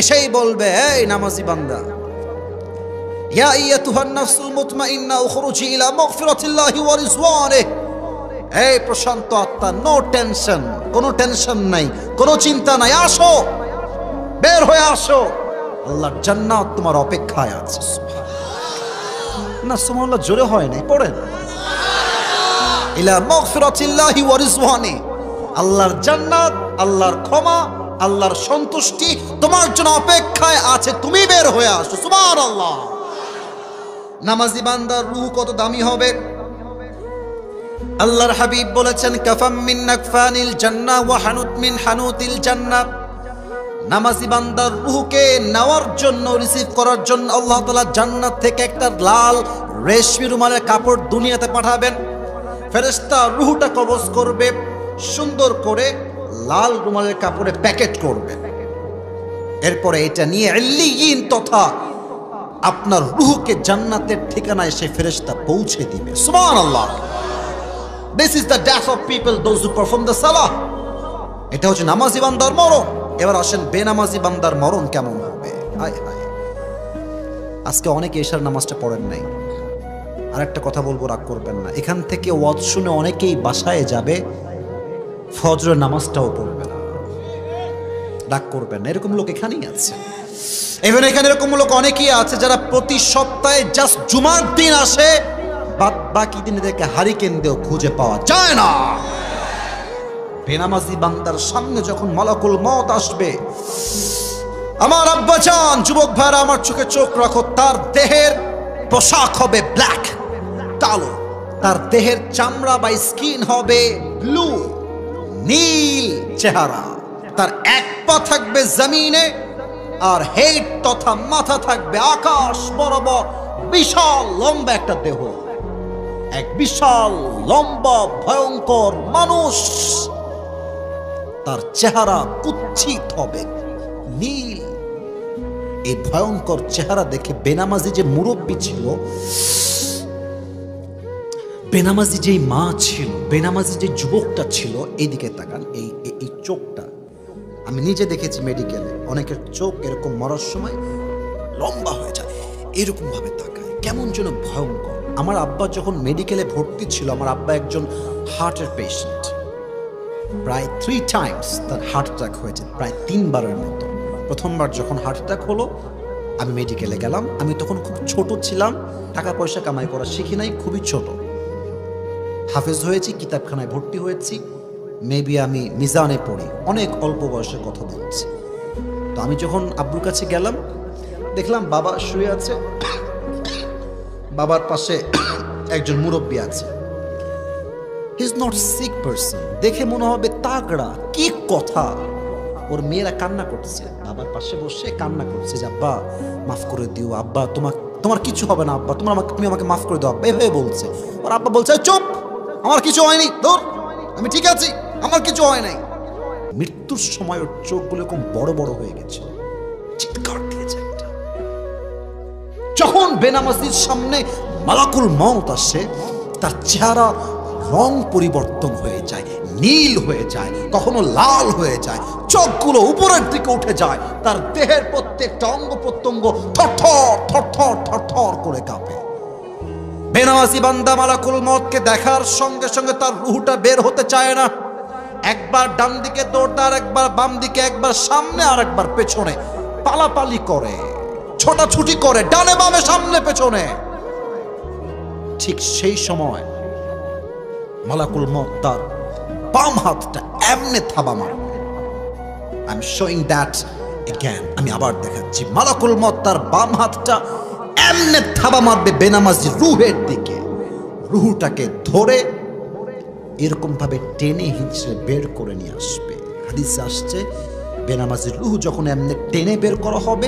এসেই বলবে, এই নামাজি বান্দা, ইয়া আইয়াতুহান নাফসুল মুতমাইন্না উখরুজি ইলা মাগফিরাতিল্লাহি ওয়া রিজওয়ানিহি। এই প্রশান্ত আত্মা, নো টেনশন, কোনো টেনশন নাই, কোনো চিন্তা নাই, আসো, বের হয়ে আসো, আল্লাহর জান্নাত তোমার অপেক্ষায় আছে। না সুবহানাল্লাহ জোরে হয় নাই, পড়েন ইলা মাগফিরাতিল্লাহি ওয়া রিজওয়ানিহি। আল্লাহর জান্নাত, আল্লাহর ক্ষমা, আল্লাহর সন্তুষ্টি তোমার জন্য অপেক্ষায় আছে, তুমি বের হয়ে আসো। সুবহানাল্লাহ। নামাজি বান্দার রূহ কত দামি হবে! আল্লাহর হাবিব বলেছেন, কাফাম মিন নাকফানিল জান্নাহ ওয়া হানুত মিন হানুতিল জান্নাহ। নামাজি বান্দার রূহকে নেওয়ার জন্য, রিসিভ করার জন্য আল্লাহ তাআলা জান্নাত থেকে একটা লাল রেশমি রুমালের কাপড় দুনিয়াতে পাঠাবেন। ফেরেশতা রূহটা কবজ করবে, সুন্দর করে লাল রুমালের কাপড়ে প্যাকেট করবে। এরপরে এটা নিয়ে ইল্লিয়িন তথা আপনার রূহকে জান্নাতের ঠিকানায় সে ফেরেশতা পৌঁছে দিবে। সুবহানাল্লাহ। This is the death of people, those who perform the salah. এটা হচ্ছে নামাজি বান্দার মরণ। এবার আসেন বেনামাজি বান্দার মরণ কেমন হবে। হায় হায়, আজকে অনেকে এশার নামাজটা পড়েন নাই। আর একটা কথা বলবো, রাগ করবেন না, এখান থেকে ওয়াজ শুনে অনেকেই বাসায় যাবে, ফজরের নামাজটাও পড়বে না। রাগ করবেন না, এরকম লোক এখানেই আছে। এখানে এরকম লোক অনেকেই আছে যারা প্রতি সপ্তাহে জাস্ট জুমার দিন আসে, বাকি দিন এদেরকে হারিকেন দিয়েও খুঁজে পাওয়া যায় না। বেনামাজি বান্দার সামনে যখন মালাকুল মউত আসবে, আমার আব্বাজান, যুবক ভাইরা আমার চোখে চোখ রাখো, তার দেহের পোশাক হবে ব্ল্যাক, কালো, তার দেহের চামড়া বা স্কিন হবে ব্লু, নীল চেহারা, তার এক পা থাকবে জমিনে, আর হেড তথা মাথা থাকবে আকাশ বরাবর। বিশাল লম্বা একটা দেহ, এক বিশাল লম্বা ভয়ঙ্কর মানুষ, তার চেহারা কুৎসিত হবে, নীল। এই ভয়ঙ্কর চেহারা দেখে বেনামাজি যে মুরব্বী ছিল, বেনামাজি যেই মা ছিল, বেনামাজি যে যুবকটা ছিল, এইদিকে তাকান, এই চোখটা আমি নিজে দেখেছি মেডিকেলে, অনেকের চোখ এরকম মরার সময় লম্বা হয়ে যায়, এরকম ভাবে তাকায়, কেমন যেন ভয়ঙ্কর। আমার আব্বা যখন মেডিকেলে ভর্তি ছিল, আমার আব্বা একজন হার্টের পেশেন্ট, প্রায় 3 টাইমস তার হার্ট অ্যাটাক হয়েছে, প্রায় 3 বারের মতো। প্রথমবার যখন হার্ট অ্যাটাক হলো, আমি মেডিকেলে গেলাম। আমি তখন খুব ছোট ছিলাম, টাকা পয়সা কামাই করা শিখি নাই, খুবই ছোট। হাফেজ হয়েছি, কিতাবখানায় ভর্তি হয়েছি, মেবি আমি মিজানে পড়ি, অনেক অল্প বয়সের কথা বলছি। তো আমি যখন আব্বুর কাছে গেলাম, দেখলাম বাবা শুয়ে আছে, বাবার পাশে একজন মুরব্বী আছে। He is not sick person, দেখে মনে হবে তাগড়া। কি কথা, ওর মেয়েরা কান্না করছে, বাবার পাশে বসে কান্না করছে যে আব্বা মাফ করে দিও, আব্বা তোমার কিছু হবে না, আব্বা তুমি আমাকে মাফ করে দাও আব্বা, এভাবে বলছে। ওর আব্বা বলছে চুপ, আমার কিছু হয়নি, ধর আমি ঠিক আছি, আমার কিছু হয় নাই। মৃত্যুর সময় ওর চোখগুলো এরকম বড় বড় হয়ে গেছে, চিৎকার দিয়েছে একটা। যখন বেনামাজির সামনে মালাকুল মউত আসে, তার চেহারা রং পরিবর্তন হয়ে যায়, নীল হয়ে যায়, কখনো লাল হয়ে যায়, চোখগুলো উপরের দিকে উঠে যায়, তার দেহের প্রত্যেকটা অঙ্গ প্রত্যঙ্গ থরথর থরথর থরথর করে কাঁপে। বেনামাজি বান্দা মালাকুল মউতকে দেখার সঙ্গে সঙ্গে তার রূহটা বের হতে চায় না। একবার ডান দিকে দৌড়ায়, একবার বাম দিকে, একবার সামনে আর একবার পেছনে, পালাপালি করে, ছোটাছুটি করে, ডানে বামে সামনে পেছনে। ঠিক সেই সময় মালাকুল মউত তার বাম হাতটা এমনে থাবা মারবে। I am showing that again, আমি আবার দেখাচ্ছি। মালাকুল মউত তার বাম হাতটা এমনে থাবা মারবে বেনামাজি রূহের দিকে। রূহটাকে ধরে এরকম ভাবে টেনে হিঁচড়ে বের করে নিয়ে আসবে। হাদিসে আসছে, বেনামাজির রূহ যখন এমনি টেনে বের করা হবে,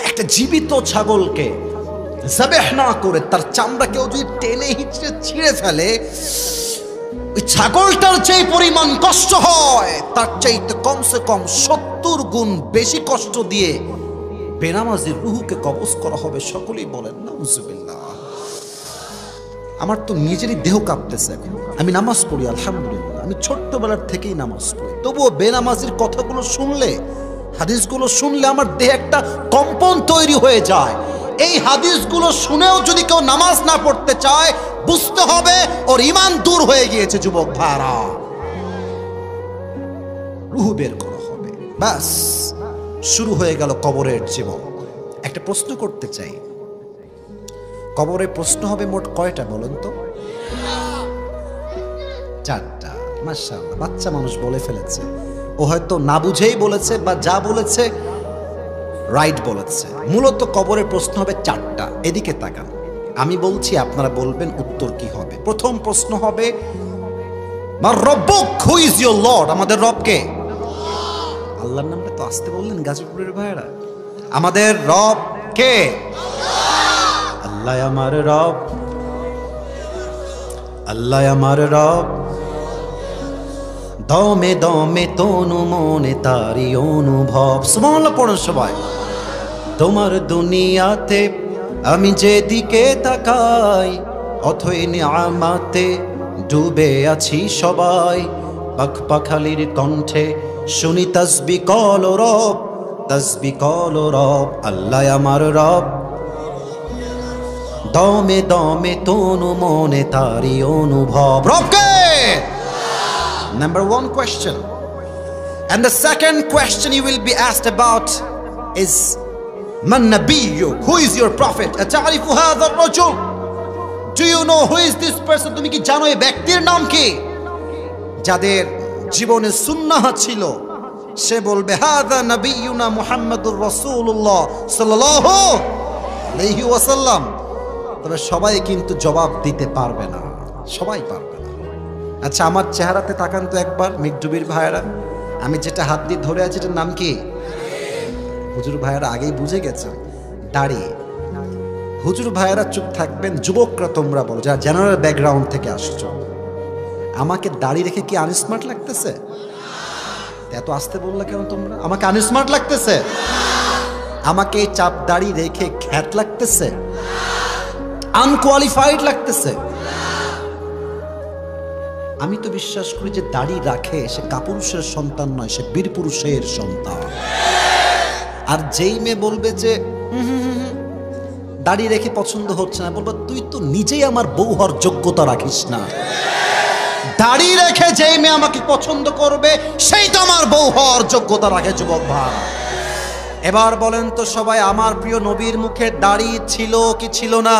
একটা জীবিত ছাগলকে যাবেহ না করে তার চামড়া কেউ যদি টেনে হিঁচড়ে ছিঁড়ে ফেলে, ওই ছাগলটার যে পরিমাণ কষ্ট হয় তার চাইতে কমসে কম 70 গুণ বেশি কষ্ট দিয়ে বেনামাজির রূহকে কবজ করা হবে। সকলেই বলেন নাউজুবিল্লাহ। আমার তো নিজেরই দেহ কাঁপতেছে এখন। আমি নামাজ পড়ি আলহামদুলিল্লাহ, আমি ছোট্টবেলার থেকেই নামাজ পড়ি, তবুও বেনামাজির কথাগুলো শুনলে, হাদিসগুলো শুনলে আমার দেহে একটা কম্পন তৈরি হয়ে যায়। এই হাদিসগুলো শুনেও যদি কেউ নামাজ না পড়তে চায়, বুঝতে হবে ওর ঈমান দূর হয়ে গিয়েছে। যুবক ভাইরা, রূহ বের করা হবে, ব্যাস শুরু হয়ে গেল কবরের জীবন। একটা প্রশ্ন করতে চাই, কবরে প্রশ্ন হবে মোট কয়টা বলেন তো? 4টা। মাশাআল্লাহ, বাচ্চা মানুষ বলে ফেলেছে। ও হয়তো না বুঝেই বলেছে, বা যা বলেছে রাইট বলেছে। মূলত কবরের প্রশ্ন হবে 4টা। এদিকে তাকান, আমি বলছি, আপনারা বলবেন উত্তর কি হবে। প্রথম প্রশ্ন হবে মার রব্বুক, হু ইজ ইওর লর্ড? আমাদের রব কে? আল্লাহর নামটা তো আসতে বললেন গাজীপুরের ভাইরা। আমাদের রব কে? আল্লাহ আমার রব, আল্লাহ আমার রব। দমে দমে তনু মনে তারি অনুভব। সুবহানাল্লাহ পড়ুন সবাই। তোমার দুনিয়াতে আমি যেদিকে তাকাই, অথই নিয়ামতে ডুবে আছি সবাই। পাখপাখালির কণ্ঠে শুনি তাসবিহ কল রব, তাসবিহ কল রব। আল্লাহ আমার রব, দমে দমে তনু মনে তারি অনুভব। রবকে? Number 1 question. And the second question you will be asked about is Man Nabiyyu? Who is your prophet? Ata'rifu hadha ar-rajul? Do you know who is this person? তুমি কি জানো এই ব্যক্তির নাম কি? যাদের জীবনে সুন্নাহ ছিল, সে বলবে হাযা নাবিয়্যুনা মুহাম্মাদুর রাসূলুল্লাহ সাল্লাল্লাহু আলাইহি ওয়াসাল্লাম। তবে সবাই কিন্তু জবাব দিতে পারবে না, সবাই পারবে না। আচ্ছা, আমার চেহারাতে তাকান তো একবার, মিকডুবির ভাইয়েরা। আমি যেটা হাত দিয়ে ধরে আছি এটার নাম কি? হুজুর ভাইয়েরা আগেই বুঝে গেছে, দাড়ি। হুজুর ভাইয়েরা চুপ থাকবেন, যুবকরা তোমরা বলো যারা জেনারেল ব্যাকগ্রাউন্ড থেকে আসছো, আমাকে দাড়ি রেখে কি আনস্মার্ট লাগতেছে? এত আসতে বললে কেন তোমরা? আমাকে আনস্মার্ট লাগতেছে? আমাকে এই চাপ দাড়ি রেখে খ্যাত লাগতেছে? আনকোয়ালিফাইড লাগতেছে? আমি তো বিশ্বাস করি যে দাড়ি রাখে সে কাপুরুষের সন্তান নয়, সে বীর পুরুষের সন্তান। আর যেই মেয়ে বলবে যে দাড়ি রেখে পছন্দ হচ্ছে না, বলবো তুই তো নিজেই আমার বউ হওয়ার যোগ্যতা রাখিস না। দাড়ি রেখে যেই মেয়ে আমাকে পছন্দ করবে সেই তো আমার বউ হওয়ার যোগ্যতা রাখে যুবক ভাই। এবার বলেন তো সবাই, আমার প্রিয় নবীর মুখে দাড়ি ছিল কি ছিল না?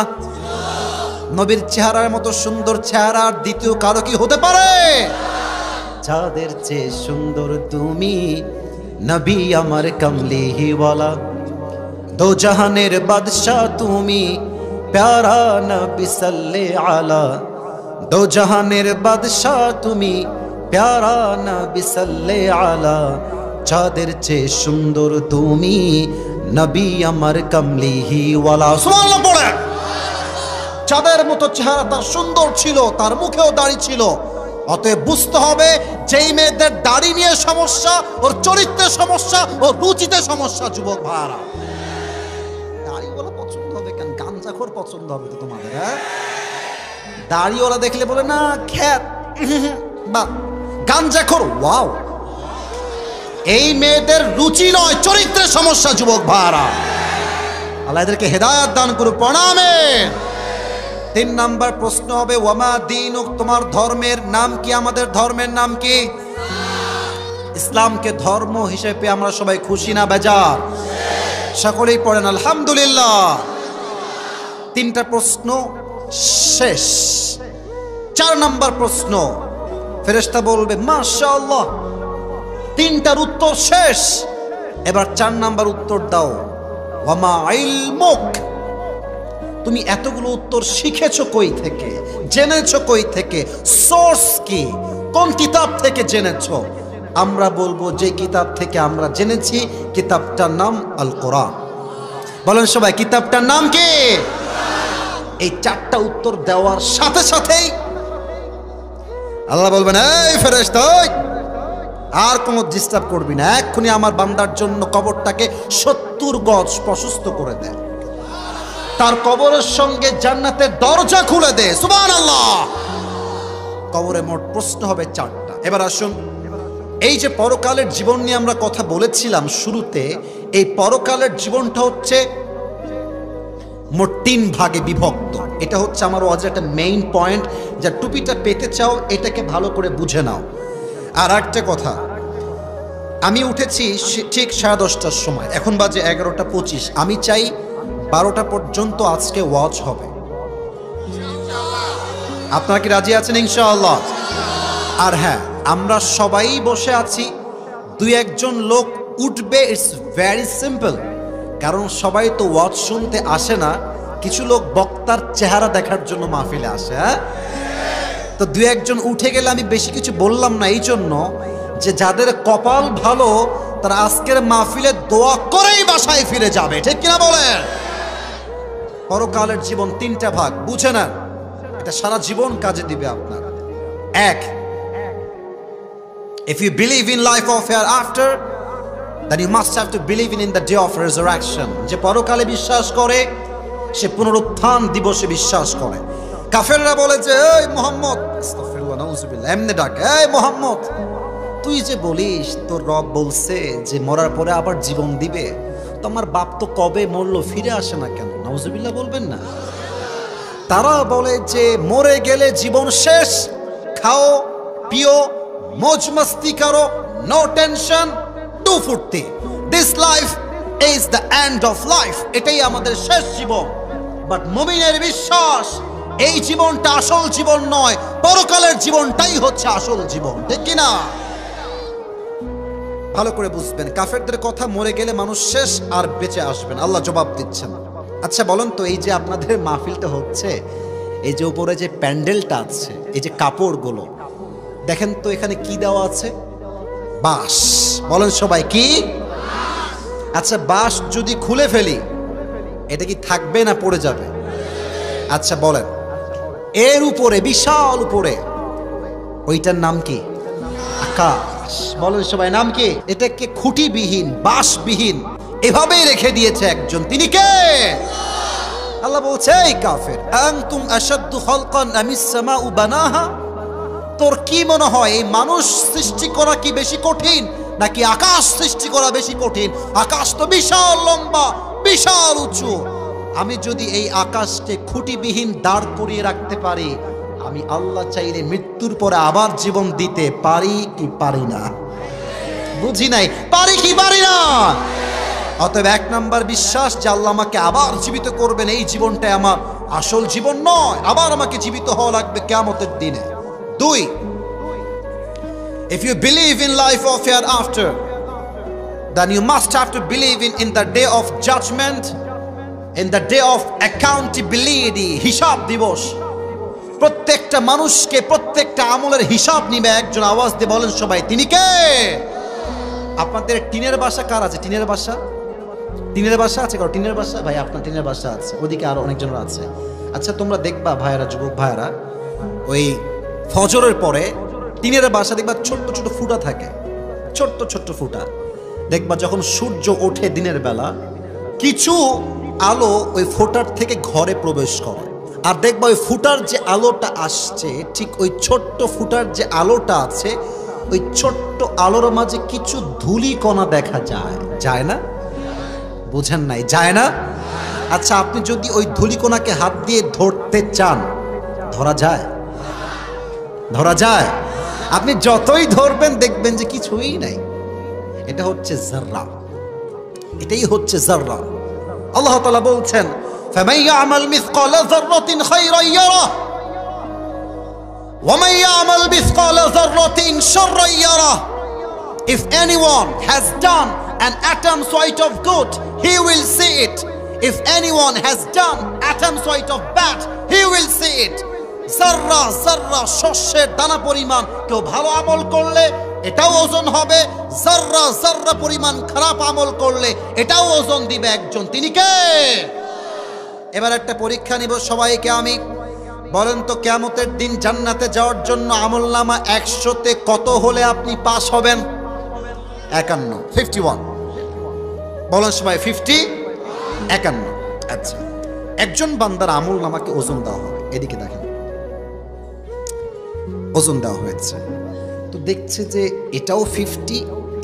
নবীর চেহারার মতো সুন্দর চেহারা আর দ্বিতীয় কারো কি হতে পারে? যাদের চেয়ে সুন্দর তুমি নবী আমার কমলিওয়ালা, দো জাহানের বাদশাহ তুমি প্যারা নবী সাল্লে আলা, দো জাহানের বাদশাহ তুমি প্যারা নবী সাল্লে আলা, যাদের চেয়ে সুন্দর তুমি নবী আমার কমলিওয়ালা। সুবহানাল্লাহ পড়ে। যাদের মতো চেহারা তার সুন্দর ছিল, তার মুখেও দাড়ি ছিল। অতএব বুঝতে হবে যেই মেয়েদের দাড়ি নিয়ে সমস্যা, ওর চরিত্রের সমস্যা, ওর রুচিতে সমস্যা। যুবক ভাইরা, দাড়িওয়ালা পছন্দ হবে কেন? গাঞ্জাখোর পছন্দ হবে তো তোমাদের? হ্যাঁ, দাড়িওয়ালা দেখলে বলে না খ্যাত বা গাঞ্জাখোর, ওয়াও। এই মেয়েদের রুচি নয়, চরিত্রের সমস্যা। যুবক ভাইরা, আল্লাহ এদেরকে হেদায়েত দান করুক। প্রণামে। 3 নাম্বার প্রশ্ন হবে ওয়ামা দীনুক, তোমার ধর্মের নাম কি? আমাদের ধর্মের নাম কি? ইসলামকে ধর্ম হিসেবে আমরা সবাই খুশি না বেজার? সকলেই পড়েন আলহামদুলিল্লাহ। 3টা প্রশ্ন শেষ। 4 নাম্বার প্রশ্ন, ফেরেশতা বলবে মাশাআল্লাহ, 3টার উত্তর শেষ। এবার 4 নাম্বার উত্তর দাও। ওয়ামা ইলমুক, তুমি এতগুলো উত্তর শিখেছো কই থেকে, জেনেছো কই থেকে, সোর্স কি, কোন কিতাব থেকে জেনেছো? আমরা বলবো যে কিতাব থেকে আমরা জেনেছি, কিতাবটার নাম আল কোরআন। বলেন সবাই, কিতাবটার নাম কি? এই 4টা উত্তর দেওয়ার সাথে সাথেই আল্লাহ বলবেন, এই ফেরেশতা আর কোনো ডিস্টার্ব করবি না, এক্ষুনি আমার বান্দার জন্য কবরটাকে 70 গজ প্রশস্ত করে দেয়, তার কবরের সঙ্গে জান্নাতের দরজা খুলে দে। সুবহানাল্লাহ। কবরে মোট প্রশ্ন হবে 4টা। এবার আসুন, এই যে পরকালের জীবন নিয়ে আমরা কথা বলেছিলাম শুরুতে, এই পরকালের জীবনটা হচ্ছে মোট 3 ভাগে বিভক্ত। এটা হচ্ছে আমার ওয়াজের একটা মেইন পয়েন্ট, যা টুপিটা পেতে চাও এটাকে ভালো করে বুঝে নাও। আর একটা কথা, আমি উঠেছি ঠিক 10:30টার সময়, এখন বাজে 11:25। আমি চাই 12টা পর্যন্ত আজকে ওয়াজ হবে। আপনারা কি রাজি আছেন? ইনশাআল্লাহ। আর হ্যাঁ, আমরা সবাই বসে আছি, 2-1 জন লোক উঠবে, ইটস ভেরি সিম্পল। কারণ সবাই তো ওয়াজ শুনতে আসে না, কিছু লোক বক্তার চেহারা দেখার জন্য মাহফিলে আসে। হ্যাঁ, তো 2-1 জন উঠে গেলে আমি বেশি কিছু বললাম না, এই জন্য যে যাদের কপাল ভালো তারা আজকের মাহফিলে দোয়া করেই বাসায় ফিরে যাবে। ঠিক কিনা বলেন? পরকালের জীবন 3টা ভাগ, বুঝে না, এটা সারা জীবন কাজে দিবে আপনার। 1, if you believe in life of hereafter, then you must have to believe in the day of resurrection. যে পরকালে বিশ্বাস করে সে পুনরুত্থান দিবসে বিশ্বাস করে। কাফেররা বলে যে এই মুহাম্মদ, আস্তাগফিরুল্লাহ নাউযুবিল্লাহ, এমনি ডাকে, এই মুহাম্মদ তুই যে বলিস তোর রব বলছে যে মরার পরে আবার জীবন দিবে, তো আমার বাপ তো কবে মরলো, ফিরে আসে না কেন? নাউযুবিল্লাহ বলবেন না? তারা বলে যে মরে গেলে জীবন শেষ, খাও পিও মौज मस्ती करो, नो टेंशन, डू फुर्ती, this life is the end of life, এটাই আমাদের শেষ জীবন। বাট মুমিনের বিশ্বাস এই জীবনটা আসল জীবন নয়, পরকালের জীবনটাই হচ্ছে আসল জীবন। ঠিক কি না? ভালো করে বুঝবেন, কাফেরদের কথা, মরে গেলে মানুষ শেষ আর বেঁচে আসবেন। আল্লাহ জবাব দিচ্ছেন। আচ্ছা বলেন তো, এই যে আপনাদের মাহফিলটা হচ্ছে, এই যে উপরে যে প্যান্ডেলটা আছে, এই যে কাপড়গুলো দেখেন তো, এখানে কি দেওয়া আছে? বাঁশ। বলেন সবাই, কি? আচ্ছা, বাঁশ যদি খুলে ফেলি এটা কি থাকবে না পড়ে যাবে? আচ্ছা বলেন, এর উপরে, বিশাল উপরে, ওইটার নাম কি? আকাশ। বলেন সবাই, নাম কি? এটাকে খুঁটিবিহীন, বাঁশবিহীন এভাবেই রেখে দিয়েছে একজন, তিনি কে? আল্লাহ বলছে, এই কাফের, আনতুম আশাদ্দু খালকান আমিস সামাউ বানাহা, তোর কি মনে হয় এই মানুষ সৃষ্টি করা কি বেশি কঠিন নাকি আকাশ সৃষ্টি করা বেশি কঠিন? আকাশ তো বিশাল লম্বা, বিশাল উঁচু। আমি যদি এই আকাশকে খুঁটিবিহীন দাঁড় করিয়ে রাখতে পারি, আমি আল্লাহ চাইলে মৃত্যুর পরে আবার জীবন দিতে পারি কি পারি না? বুঝি নাই, পারি কি পারি না? অতএব 1 নাম্বার বিশ্বাস যে আল্লাহ আমাকে আবার জীবিত করবেন, এই জীবনটা আমার আসল জীবন নয়, আবার আমাকে জীবিত হওয়া লাগবে কিয়ামতের দিনে। 2, if you believe in life of hereafter, then you must have to believe in the day of judgment, in the day of accountability, হিসাব দিবস। প্রত্যেকটা মানুষকে প্রত্যেকটা আমলের হিসাব নিবে একজন। আওয়াজ দিয়ে বলেন সবাই, তিনি কে? আপনাদের টিনের বাসা কার আছে? টিনের বাসা, টিনের বাসা আছে কারো? টিনের বাসা ভাই, আপনার টিনের বাসা আছে, ওদিকে আরো অনেকজনের আছে। আচ্ছা তোমরা দেখবা ভাইয়েরা, যুবক ভাইয়েরা, ওই ফজরের পরে টিনের বাসা দেখবা ছোট্ট ছোট ফুটা থাকে, ছোট্ট ছোট্ট ফুটা। দেখবা যখন সূর্য ওঠে দিনের বেলা, কিছু আলো ওই ফোটার থেকে ঘরে প্রবেশ করে, আর দেখবা ওই ফুটার যে আলোটা আসছে, ঠিক ওই ছোট্ট ফুটার যে আলোটা আছে, ওই ছোট্ট আলোর মাঝে কিছু ধুলি কণা দেখা যায়, যায় না? বুঝেন নাই, যায় না? আচ্ছা আপনি যদি ওই ধুলিকণাকে হাত দিয়ে ধরতে চান, ধরা যায়? ধরা যায়? আপনি যতই ধরবেন দেখবেন যে কিছুই নাই। এটা হচ্ছে যাররা, এটাই হচ্ছে যাররা। আল্লাহ তাআলা বলছেন, ফামান ইয়ামাল মিসকালা যাররাতিন খায়রান ইয়ারা ওয়া মান ইয়ামাল মিসকালা যাররাতিন শাররান ইয়ারা। If anyone has done an atom's weight of good, he will see it. If anyone has done atom's weight of bad, he will see it. যাররা যাররা শস্যের দানা পরিমাণ কেউ ভালো আমল করলে এটাও ওজন হবে, যাররা যাররা পরিমাণ খারাপ আমল করলে এটাও ওজন দিবে একজন। তিনি কে? এবার একটা পরীক্ষা নিব সবাইকে আমি। বলেন তো কিয়ামতের দিন জান্নাতে যাওয়ার জন্য আমলনামা 100তে কত হলে আপনি পাস হবেন? 51। বলেন সবাই 51। আচ্ছা, একজন বান্দার আমলনামাকে ওজন দেওয়া হবে, এদিকে দেখেন ওজন দেওয়া হয়েছে, তো দেখছে যে এটাও 50,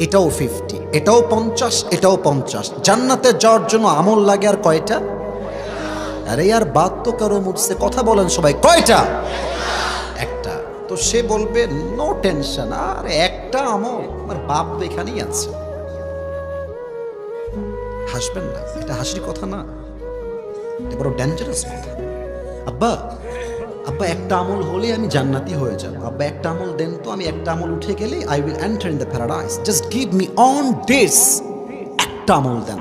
এটাও 50, এটাও 50, এটাও 50। জান্নাতে যাওয়ার জন্য আমল লাগে আর কয়টা? আরে यार बात तो करो मुझसे, কথা বলেন সবাই, কয়টা? একটা। তো সে বলবে নো টেনশন, আর একটা আমল, আমার বাপ তো এখানেই আছে। হাসবেন না, এটা হাসির কথা না, এটা বড় ডেঞ্জারাস কথা। আব্বা আব্বা একটা আমল হলে আমি জান্নাতি হয়ে যাব, আব্বা একটা আমল দেন তো, আমি একটা আমল উঠে গেলে I will enter in the paradise, just give me on this, একটা আমল দেন।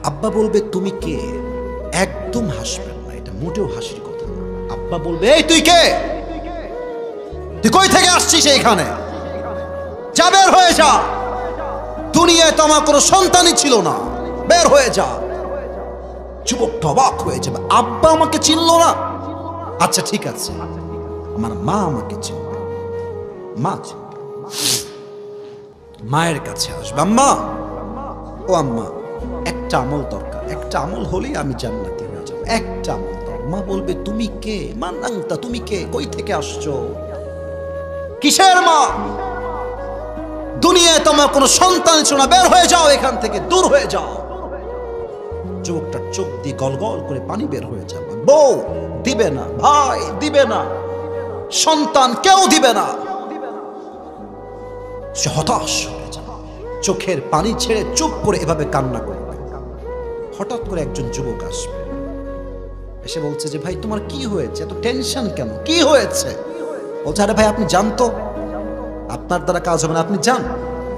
আব্বা বলবে তুমি কে? একদম হাসবেন না, এটা মোটেও হাসির কথা না। আব্বা বলবে এই তুই কে? তুই কই থেকে আসছিস এইখানে? যা, বের হয়ে যা, দুনিয়ায় তো আমার কোনো সন্তানই ছিল না, বের হয়ে যা। যুবকটা অবাক হয়ে যাবে, আব্বা আমাকে চিনলো না? আচ্ছা ঠিক আছে, আমার মা আমাকে চিনবে। মা চিনবে, মায়ের কাছে আসবে, আম্মা, ও আম্মা একটা আমল দরকার, একটা আমল হলেই আমি জান্নাতি হয়ে যাব, একটা আমল দরকার। মা বলবে তুমি কে? মান আনতা, তুমি কে? কই থেকে আসছো? কিসের মা? দুনিয়ায় তোমার কোনো সন্তান ছিল না, বের হয়ে যাও এখান থেকে, দূর হয়ে যাও। যুবকটার চোখ দিয়ে গলগল করে পানি বের হয়ে যাবে। বউ দিবে না, ভাই দিবে না, সন্তান কেউ দিবে না। সে হতাশ হয়ে যাবে, চোখের পানি ছেড়ে চুপ করে এভাবে কান্না করবে। হঠাৎ করে একজন যুবক আসবে, এসে বলছে যে ভাই তোমার কি হয়েছে, এত টেনশন কেন, কি হয়েছে? বলছে আরে ভাই আপনি জান তো, আপনার দ্বারা কাজ হবে না, আপনি যান।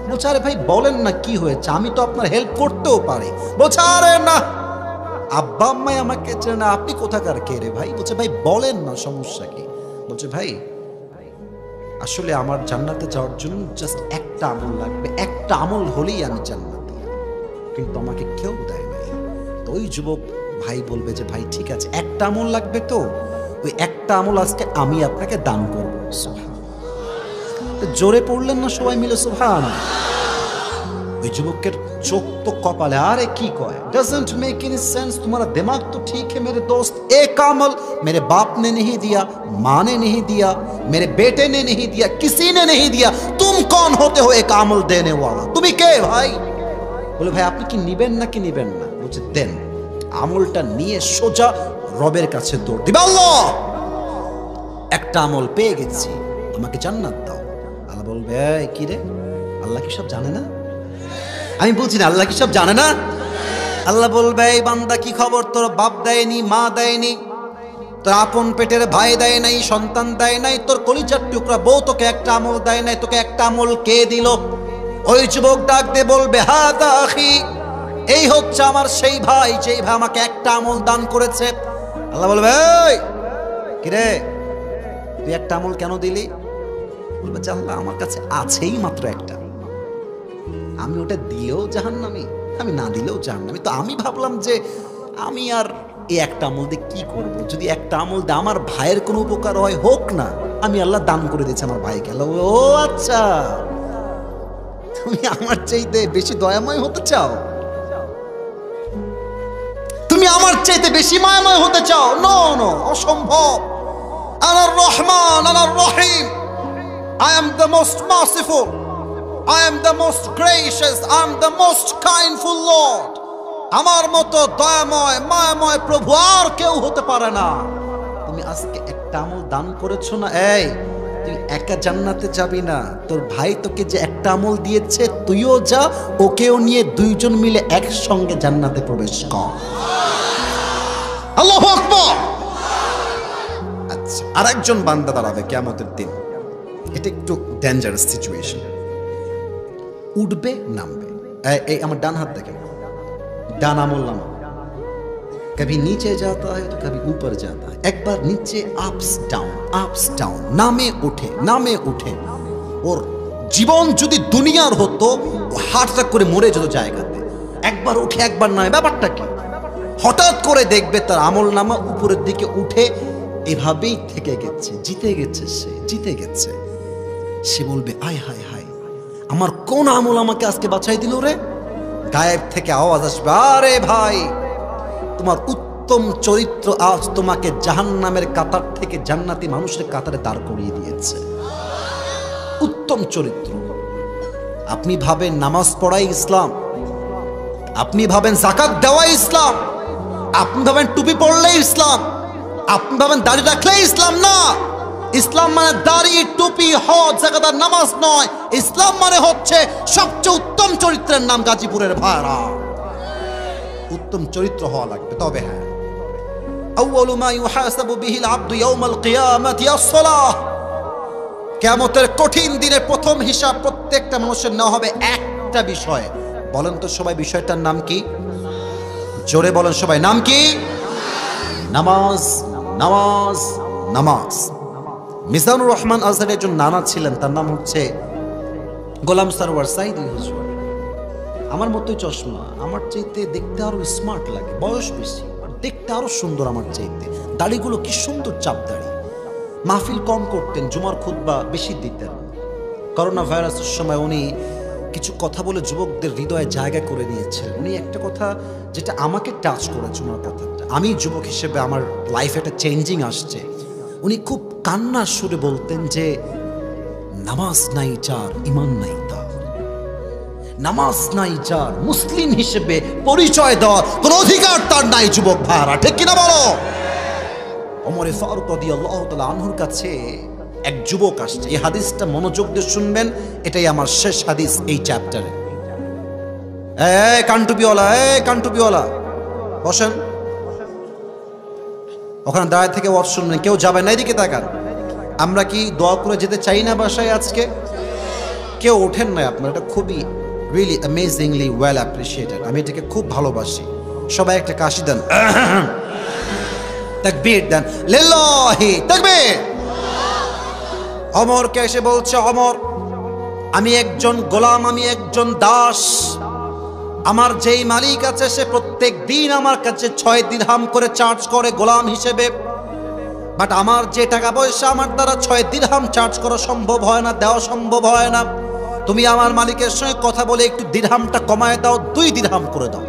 বলছে আরে ভাই বলেন না কি হয়েছে, আমি তো আপনার হেল্প করতেও পারি। বলছে আরে না, আব্বা আম্মাই আমাকে চেনে না, আপনি কোথাকার কে রে ভাই? বলছে ভাই বলেন না, সমস্যা কি? বলছে ভাই আসলে আমার জান্নাতে যাওয়ার জন্য জাস্ট একটা আমল লাগবে, একটা আমল হলেই আমি জান্নাতি, কিন্তু আমাকে কেউ দেয় নাই। তো ওই যুবক ভাই বলবে যে ভাই ঠিক আছে, একটা আমল লাগবে, তো ওই একটা আমল আজকে আমি আপনাকে দান করবো। জোরে পড়লেন না সবাই মিলে সুবহানাল্লাহ? ওই যুবকের চোখ তো কপালে, আরে কি কয়, डजंट मेक एनी सेंस, तुम्हारा दिमाग तो ठीक है मेरे दोस्त, एक अमल मेरे बाप ने नहीं दिया, माँ ने नहीं दिया, मेरे बेटे ने नहीं दिया, किसी ने नहीं दिया, तुम कौन होते हो एक अमल देने वाला? তুমি কে ভাই? বলে ভাই আপনি কি নিবেন নাকি নিবেন না? বলছে দেন। আমলটা নিয়ে সোজা রবের কাছে দৌড় দিবে। আল্লাহ একটা আমল পেয়ে গেছি, আমাকে জান্নাত দাও। আল্লাহ বলবে এই কি রে, আল্লাহ কি সব জানে না? আমি বলছি না আল্লাহ কি সব জানে না? আল্লাহ বলবে এই বান্দা কি খবর, তোর বাপ দেয়নি, মা দেয়নি, তোর আপন পেটের ভাই দেয় নাই, সন্তান দেয় নাই, তোর কলিজার টুকরা বউ তোকে একটা আমল দেয় নাই, তোকে একটা আমল কে দিল? ওই যুবক ডাক দিয়ে বলবে হাদা আখি, এই হচ্ছে আমার সেই ভাই, যেই ভাই আমাকে একটা আমল দান করেছে। আল্লাহ বলবে এই কিরে তুই একটা আমল কেন দিলি? বলবে যে আল্লাহ আমার কাছে আছেই মাত্র একটা, আমি ওটা দিলেও জাহান্নামী, আমি না দিলেও জাহান্নামী। তো আমি ভাবলাম যে আমি আর এই একটা আমল দিয়ে কি করবো, যদি একটা আমল দিয়ে আমার ভাইয়ের কোনো উপকার হয় হোক না, আমি আল্লাহ দান করে দিয়েছি আমার ভাইকে। আল্লাহ ও আচ্ছা, তুমি আমার চাইতে বেশি দয়াময় হতে চাও, তুমি আমার চাইতে বেশি মায়াময় হতে চাও? নো নো, অসম্ভব। আনার রহমান, আনার রহিম, I am the most merciful, I am the most gracious, I am the most kindful Lord. আমার মতো দয়াময় মায়াময় প্রভু আর কেউ হতে পারে না। তুমি আজকে একটা আমল দান করেছো না, এই তুই একা জান্নাতে যাবি না, তোর ভাই তোকে যে একটা আমল দিয়েছে তুইও যা, ওকেও নিয়ে দুইজন মিলে একসঙ্গে জান্নাতে প্রবেশ কর। আল্লাহু আকবার। আচ্ছা, আরেকজন বান্দা দাঁড়াবে কিয়ামতের দিন, এটা একটু ডেঞ্জারাস সিচুয়েশন। উঠবে নামবে, এই আমার ডান হাত দেখেন, ডান আমল নামা কবি নিচে যাতা হয় তো কবি উপর যাতা হয়, একবার নিচে আপস ডাউন, নামে উঠে নামে উঠে। ওর জীবন যদি দুনিয়ার হতো ও হার্ট অ্যাটাক করে মরে যেত জায়গাতে। একবার উঠে একবার নামে, ব্যাপারটা কি? হঠাৎ করে দেখবে তার আমল নামা উপরের দিকে উঠে এভাবেই থেকে গেছে, জিতে গেছে, সে জিতে গেছে। সে বলবে আয় হায় হায়, আমার কোন আমল আমাকে আজকে বাঁচাই দিল রে? গায়েব থেকে আওয়াজ আসবে, আরে ভাই তোমার উত্তম চরিত্র আজ তোমাকে জাহান্নামের কাতার থেকে জান্নাতি মানুষের কাতারে দাঁড় করিয়ে দিয়েছে। উত্তম চরিত্র। আপনি ভাবেন নামাজ পড়াই ইসলাম, আপনি ভাবেন যাকাত দেওয়াই ইসলাম, আপনি ভাবেন টুপি পড়লেই ইসলাম, আপনি ভাবেন দাড়ি রাখলেই ইসলাম। না, ইসলাম মানে দাড়ি, টুপি, হজ, যাকাত আর নামাজ নয়। ইসলাম মানে হচ্ছে সবচেয়ে উত্তম চরিত্রের নাম গাজীপুরের ভাইরা। উত্তম চরিত্র হওয়া লাগবে। তবে হ্যাঁ, আউয়ালু মা ইউহাসাবু বিহিল আবদু ইয়াউমাল কিয়ামাতি আস-সালাহ, কিয়ামতের কঠিন দিনে প্রথম হিসাব প্রত্যেকটা মানুষের নেওয়া হবে একটা বিষয়। বলেন তো সবাই বিষয়টার নাম কি? জোরে বলেন সবাই, নাম কি? নামাজ, নামাজ, নামাজ। মিজানুর রহমান আজহারের একজন নানা ছিলেন, তার নাম হচ্ছে গোলাম সরওয়ার সাইদি হুজুর। আমার মতোই চশমা, আমার চাইতে দেখতে আরো স্মার্ট লাগে, বয়স বেশি, দেখতে আরো সুন্দর আমার চাইতে। দাড়িগুলো কি সুন্দর চাপ দাড়ি। মাহফিল কম করতেন, জুমার খুতবা বেশি দিতেন। করোনা ভাইরাসের সময় উনি কিছু কথা বলে যুবকদের হৃদয়ে জায়গা করে নিয়েছেন। উনি একটা কথা যেটা আমাকে টাচ করেছে, ওনার কথাটা, আমি যুবক হিসেবে আমার লাইফে একটা চেঞ্জিং আসছে। উনি খুব কান্নার সুরে বলতেন যে নামাজ নাই যার ঈমান নাই তার, নামাজ নাই যার মুসলিম হিসেবে পরিচয় দেওয়ার কোন অধিকার তার নাই। যুবক ভাইরা ঠিক কিনা বলো? ওমর ফারুক রাদিয়াল্লাহু তাআলা আনহুর কাছে এক যুবক আসছে। এই হাদিসটা মনোযোগ দিয়ে শুনবেন, এটাই আমার শেষ হাদিস এই চ্যাপ্টারে। এই কানটুপিওয়ালা বসেন, ওখানে দাঁড়ায় থেকে ওয়াজ শুনবেন, কেউ যাবে না। এদিকে তাকান। আমরা কি দোয়া করে যেতে চাই না বাসায় আজকে? কেউ ওঠেন না আপনার, এটা খুবই রিয়েলি অ্যামেজিংলি ওয়েল অ্যাপ্রিসিয়েটেড। আমি এটাকে খুব ভালোবাসি। সবাই একটা কাশি দেন, তাকবীর দেন, লিল্লাহি তাকবীর। ওমরকে এসে বলছে, ওমর আমি একজন গোলাম, আমি একজন দাস। আমার যেই মালিক আছে সে প্রত্যেক দিন আমার কাছে 6 দিরহাম করে চার্জ করে গোলাম হিসেবে। বাট আমার যে টাকা পয়সা আমার দ্বারা 6 দিরহাম চার্জ করা সম্ভব হয় না, দেওয়া সম্ভব হয় না। তুমি আমার মালিকের সঙ্গে কথা বলে একটু দিরহামটা কমায় দাও, 2 দিরহাম করে দাও।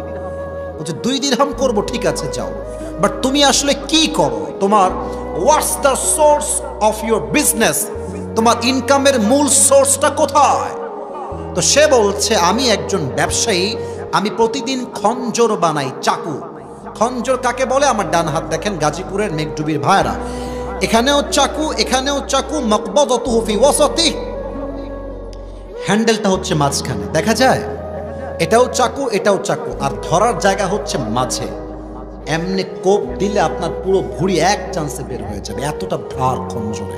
বলছে 2 দিরহাম করবো, ঠিক আছে যাও। বাট তুমি আসলে কি করো? তোমার what's the source of your business? তোমার ইনকামের মূল সোর্সটা কোথায়? তো সে বলছে আমি একজন ব্যবসায়ী, আমি প্রতিদিন খঞ্জর বানাই, চাকু। খঞ্জর কাকে বলে? আমার ডান হাত দেখেন, গাজীপুরের মেঘডুবির ভাইরা। এখানেও চাকু, এখানেও চাকু, মাকবাদাতুহু ফি ওয়াসাতিহ, হ্যান্ডেলটা হচ্ছে মাঝখানে, দেখা যায়? এটাও চাকু, এটাও চাকু, আর ধরার জায়গা হচ্ছে মাঝে। এমনি কোপ দিলে আপনার পুরো ভুঁড়ি এক চান্সে বের হয়ে যাবে, এতটা ধার খঞ্জরে।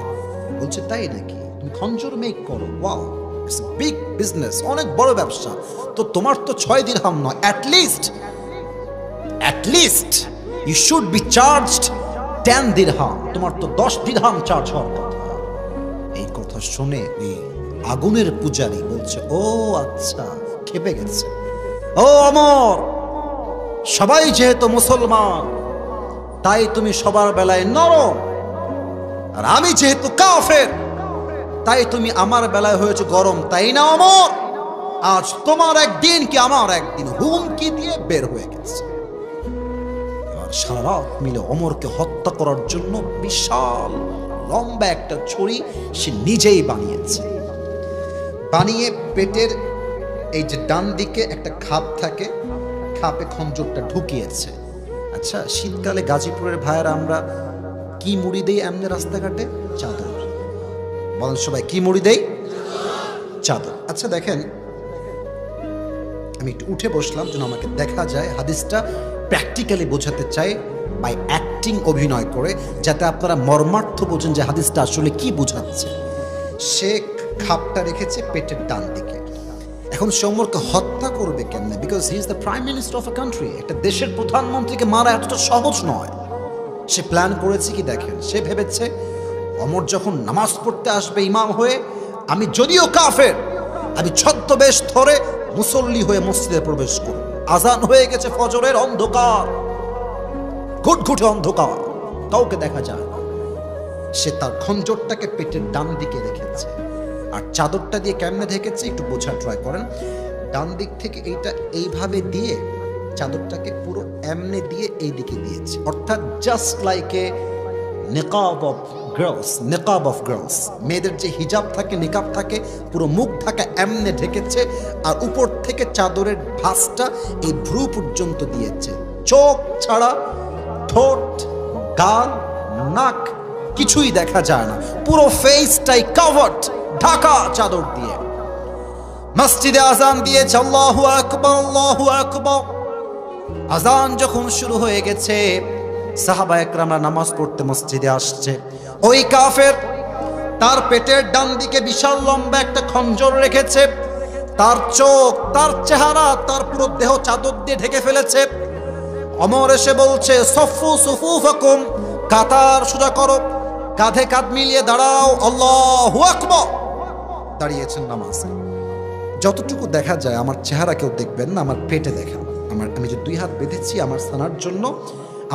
বলছে তাই নাকি, তুমি খঞ্জর মেক করো, ওয়াও, ইটস বিগ বিজনেস, অনেক বড় ব্যবসা। তো তোমার তো 6 দিরহাম নয়, at least you should be charged 10 দিরহাম, তোমার তো 10 দিরহাম চার্জ হওয়ার কথা। এই কথা শুনে এই আগুনের পূজারী বলছে, ও আচ্ছা, খেপে গেছে। ও অমর, সবাই যেহেতু মুসলমান তাই তুমি সবার বেলায় নরম, আর আমি যেহেতু কাফের তাই তুমি আমার বেলায় হয়েছে গরম, তাই না অমর? আজ তোমার একদিন কি আমার একদিন, হুমকি দিয়ে বের হয়ে গেছে। এবার সারা রাত মিলে অমরকে হত্যা করার জন্য বিশাল লম্বা একটা ছুরি সে নিজেই বানিয়েছে। বানিয়ে পেটের এই যে ডান দিকে একটা খাপ থাকে, খাপে খঞ্জরটা ঢুকিয়েছে। আচ্ছা, শীতকালে গাজীপুরের ভাইয়েরা আমরা কি মুড়ি দেই এমনি রাস্তাঘাটে? চাদর। বলেন সবাই, কি মুড়ি দেই? চাদর। আচ্ছা দেখেন, আমি একটু উঠে বসলাম যেন আমাকে দেখা যায়। হাদিসটা প্র্যাকটিক্যালি বোঝাতে চাই বাই অ্যাক্টিং, অভিনয় করে, যাতে আপনারা মর্মার্থ বোঝেন যে হাদিসটা আসলে কি বোঝাচ্ছে। সে খাপটা রেখেছে পেটের ডান দিকে। এখন সে ওমরকে হত্যা করবে কেমনে? Because he is the prime minister of a country. একটা দেশের প্রধানমন্ত্রীকে মারা এতটা সহজ নয়। সে প্ল্যান করেছে কি দেখেন, সে ভেবেছে ওমর যখন নামাজ পড়তে আসবে ইমাম হয়ে, আমি যদিও কাফের, আমি ছদ্মবেশ ধরে মুসল্লি হয়ে মসজিদে প্রবেশ করব। আজান হয়ে গেছে ফজরের, অন্ধকার, ঘুটঘুটে অন্ধকার, কাউকে দেখা যায় না। সে তার খঞ্জরটাকে পেটের ডান দিকে রেখেছে, আর চাদরটা দিয়ে কেমনে ঢেকেছে একটু বোঝার ট্রাই করেন। ডান দিক থেকে এইটা এইভাবে দিয়ে চাদরটাকে পুরো এমনে দিয়ে এই দিকে দিয়েছে, অর্থাৎ জাস্ট লাইক এ নিকাব অফ গার্লস। মেয়েদের যে হিজাব থাকে, নিকাব থাকে, পুরো মুখ ঢাকা এমনে ঢেকেছে, আর উপর থেকে চাদরের ভাঁজটা এই ভ্রু পর্যন্ত দিয়েছে। চোখ ছাড়া ঠোঁট, গাল, নাক কিছুই দেখা যায় না, পুরো ফেসটাই কাভার্ড, ঢাকা চাদর দিয়ে। মসজিদে আজান দিয়েছে, আল্লাহু আকবার, আল্লাহু আকবার। আজান যখন শুরু হয়ে গেছে, সাহাবা একরামরা নামাজ পড়তে মসজিদে আসছে। ওই কাফের তার পেটের ডান দিকে বিশাল লম্বা একটা খঞ্জর রেখেছে, তার চোখ, তার চেহারা, তার পুরো দেহ চাদর দিয়ে ঢেকে ফেলেছে। ওমর এসে বলছে, সফু সুফুফাকুম, কাতার সোজা করো, কাঁধে কাঁধ মিলিয়ে দাঁড়াও, আল্লাহু আকবার। দাঁড়িয়েছেন নামাজে। যতটুকু দেখা যায়, আমার চেহারা কেউ দেখবেন না, আমার পেটে দেখান। আমি যে 2 হাত বেঁধেছি আমার সানার জন্য,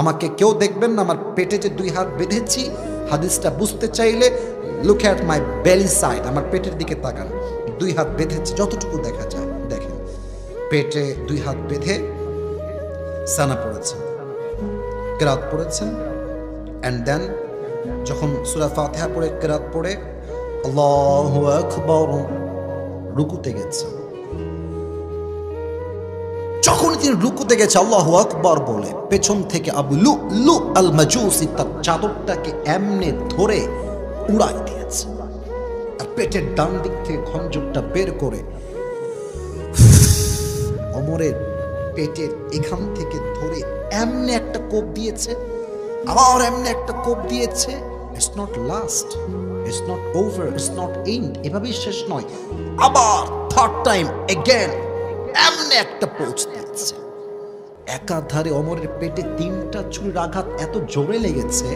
আমাকে কেউ দেখবেন না, আমার পেটে যে 2 হাত বেঁধেছি। হাদিসটা বুঝতে চাইলে লুক অ্যাট মাই বেলি সাইড, আমার পেটের দিকে তাকান। 2 হাত বেঁধেছি, যতটুকু দেখা যায় দেখেন। পেটে 2 হাত বেঁধে সানা পড়েছেন, কেরাত পড়েছেন, অ্যান্ড দেন যখন সূরা ফাতিহা পড়ে কেরাত পড়ে আল্লাহু আকবার রুকুতে গেছে। যখন তিনি রুকুতে গেছে আল্লাহু আকবার বলে, পেছন থেকে আবু লু'লু আল মাজুসি তার চাদরটাকে এমনে ধরে উড়াই দিয়েছে, আর পেটের ডান দিক থেকে খঞ্জরটা বের করে ওমরের পেটের এখান থেকে ধরে এমনে একটা কোপ দিয়েছে, আবার এমনে একটা কোপ দিয়েছে। It's not last, it's not over, it's not end. এভাবেই শেষ নয়, আবার থার্ড টাইম এগেন এমনে একটা পোঁচ দিয়েছে। একাধারে ওমরের পেটে 3টা ছুরির আঘাত এত জোরে লেগেছে,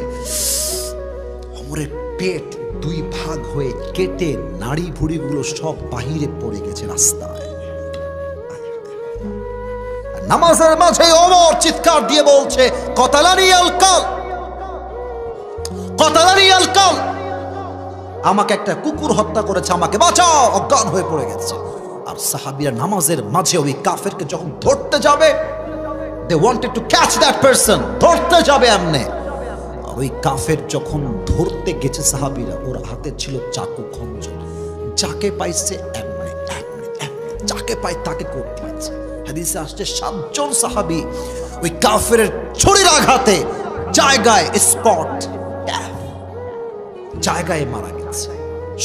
ওমরের পেট 2 ভাগ হয়ে কেটে নাড়ি ভুড়িগুলো সব বাহিরে পড়ে গেছে রাস্তায়। নামাজের মাঝে ওমর চিৎকার দিয়ে বলছে, কতালানি আল কাল, কতালানি আল কাল, আমাকে একটা কুকুর হত্যা করেছে, আমাকে বাঁচাও। অজ্ঞান হয়ে পড়ে গেছে। আর সাহাবীরা নামাজের মাঝে ওই কাফেরকে যখন ধরতে যাবে, they wanted to catch that person, ধরতে যাবে এমনে। আর ওই কাফের যখন ধরতে গেছে সাহাবীরা, ওর হাতে ছিল চাকু, খঞ্জর, যাকে পাইছে এমনে এমনে এমনে, যাকে পাই তাকে কোপ দিয়েছে। হাদিসে আসছে 7 জন সাহাবী ওই কাফেরের ছুরির আঘাতে জায়গায় স্পট জায়গায় মারা গেছে,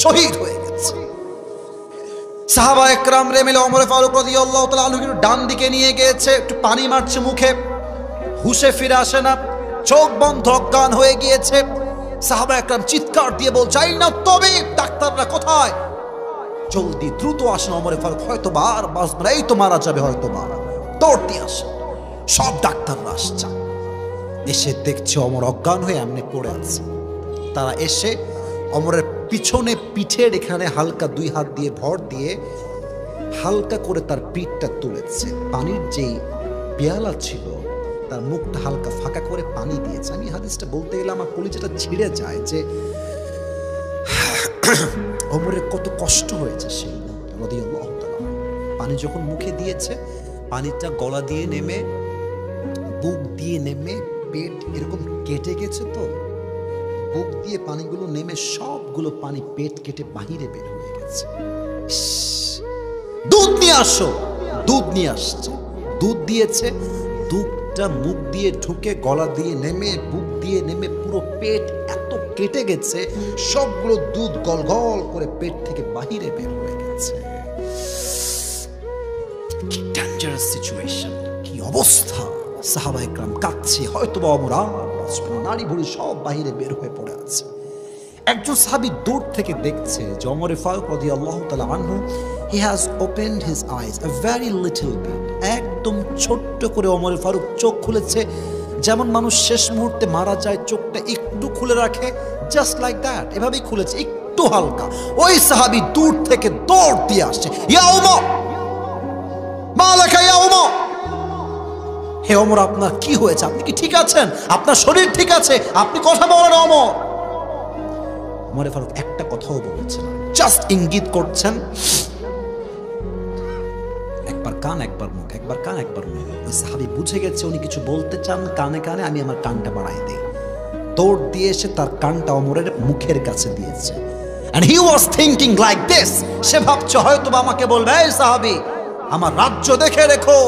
শহীদ হয়ে গেছে। সাহাবা একরাম রে মিলে ওমর ফারুক রাদিয়াল্লাহু তাআলা আনহু ডান দিকে নিয়ে গিয়েছে, একটু পানি মারছে মুখে, হুঁশে ফিরে আসে না, চোখ বন্ধ, অজ্ঞান হয়ে গিয়েছে। সাহাবা একরাম চিৎকার দিয়ে বলছে, এই না তবে ডাক্তাররা কোথায়? জলদি দ্রুত আসেন ওমর ফারুক, হয়তো আর বাঁচবে না, এই তো মারা যাবে হয়তো বা। দৌড় দিয়ে আসে, সব ডাক্তাররা আসছে, এসে দেখছে ওমর অজ্ঞান হয়ে এমনি পড়ে আছে। তারা এসে ওমরের পিছনে পিঠের এখানে হালকা দুই হাত দিয়ে ভর দিয়ে হালকা করে তার পিঠটা তুলেছে। পানির যেই পেয়ালা ছিল তার মুখটা হালকা ফাঁকা করে পানি দিয়েছে। আমি হাদিসটা বলতে গেলে আমার কলিজাটা ছিঁড়ে যায় যে ওমরের কত কষ্ট হয়েছে সেই রাদিয়াল্লাহু তাআলা। পানি যখন মুখে দিয়েছে, পানিটা গলা দিয়ে নেমে বুক দিয়ে নেমে পেট এরকম কেটে গেছে, তো বুক দিয়ে পানিগুলো নেমে সবগুলো পানি পেট কেটে বাহিরে বের হয়ে গেছে। দুধ নিয়ে আসো, দুধ নিয়ে আসছে, দুধ দিয়েছে, দুধটা মুখ দিয়ে ঢুকে গলা দিয়ে নেমে বুক দিয়ে নেমে পুরো পেট এত কেটে গেছে, সবগুলো দুধ গল গল করে পেট থেকে বাহিরে বের হয়ে গেছে। কি ডেঞ্জারাস সিচুয়েশন, কি অবস্থা! সাহাবা একরাম কাঁদছে, হয়তো বা ওমর আর বাঁচবে না, নাড়ি ভুড়ি সব বাহিরে বের হয়ে পড়ে আছে। একজন সাহাবী দূর থেকে দেখছে যে ওমর ফারুক রাদিয়াল্লাহু তাআলা আনহু he has opened his eyes a very little bit, একদম ছোট্ট করে ওমর ফারুক চোখ খুলেছে, যেমন মানুষ শেষ মুহূর্তে মারা যায় চোখটা একটু খুলে রাখে, জাস্ট লাইক দ্যাট, এভাবেই খুলেছে একটু হালকা। ওই সাহাবী দূর থেকে দৌড় দিয়ে আসছে, ইয়া ওমর মা লাকা ইয়া ওমর, হে ওমর আপনার কি হয়েছে? আপনি কি ঠিক আছেন? আপনার শরীর ঠিক আছে? আপনি কথা বলেন ওমর। ওমর ফারুক একটা কথাও বলছেন, জাস্ট ইঙ্গিত করছেন, একবার কান একবার মুখ, একবার কান একবার মুখ। ওই সাহাবী বুঝে গেছে উনি কিছু বলতে চান কানে কানে, আমি আমার কানটা বাড়াই দেই। দৌড় দিয়ে এসে তার কানটা ওমরের মুখের কাছে দিয়েছে। And he was thinking like this, সে ভাবছে হয়তো আমাকে বলবে, এই সাহাবী আমার রাজ্য দেখে রেখো,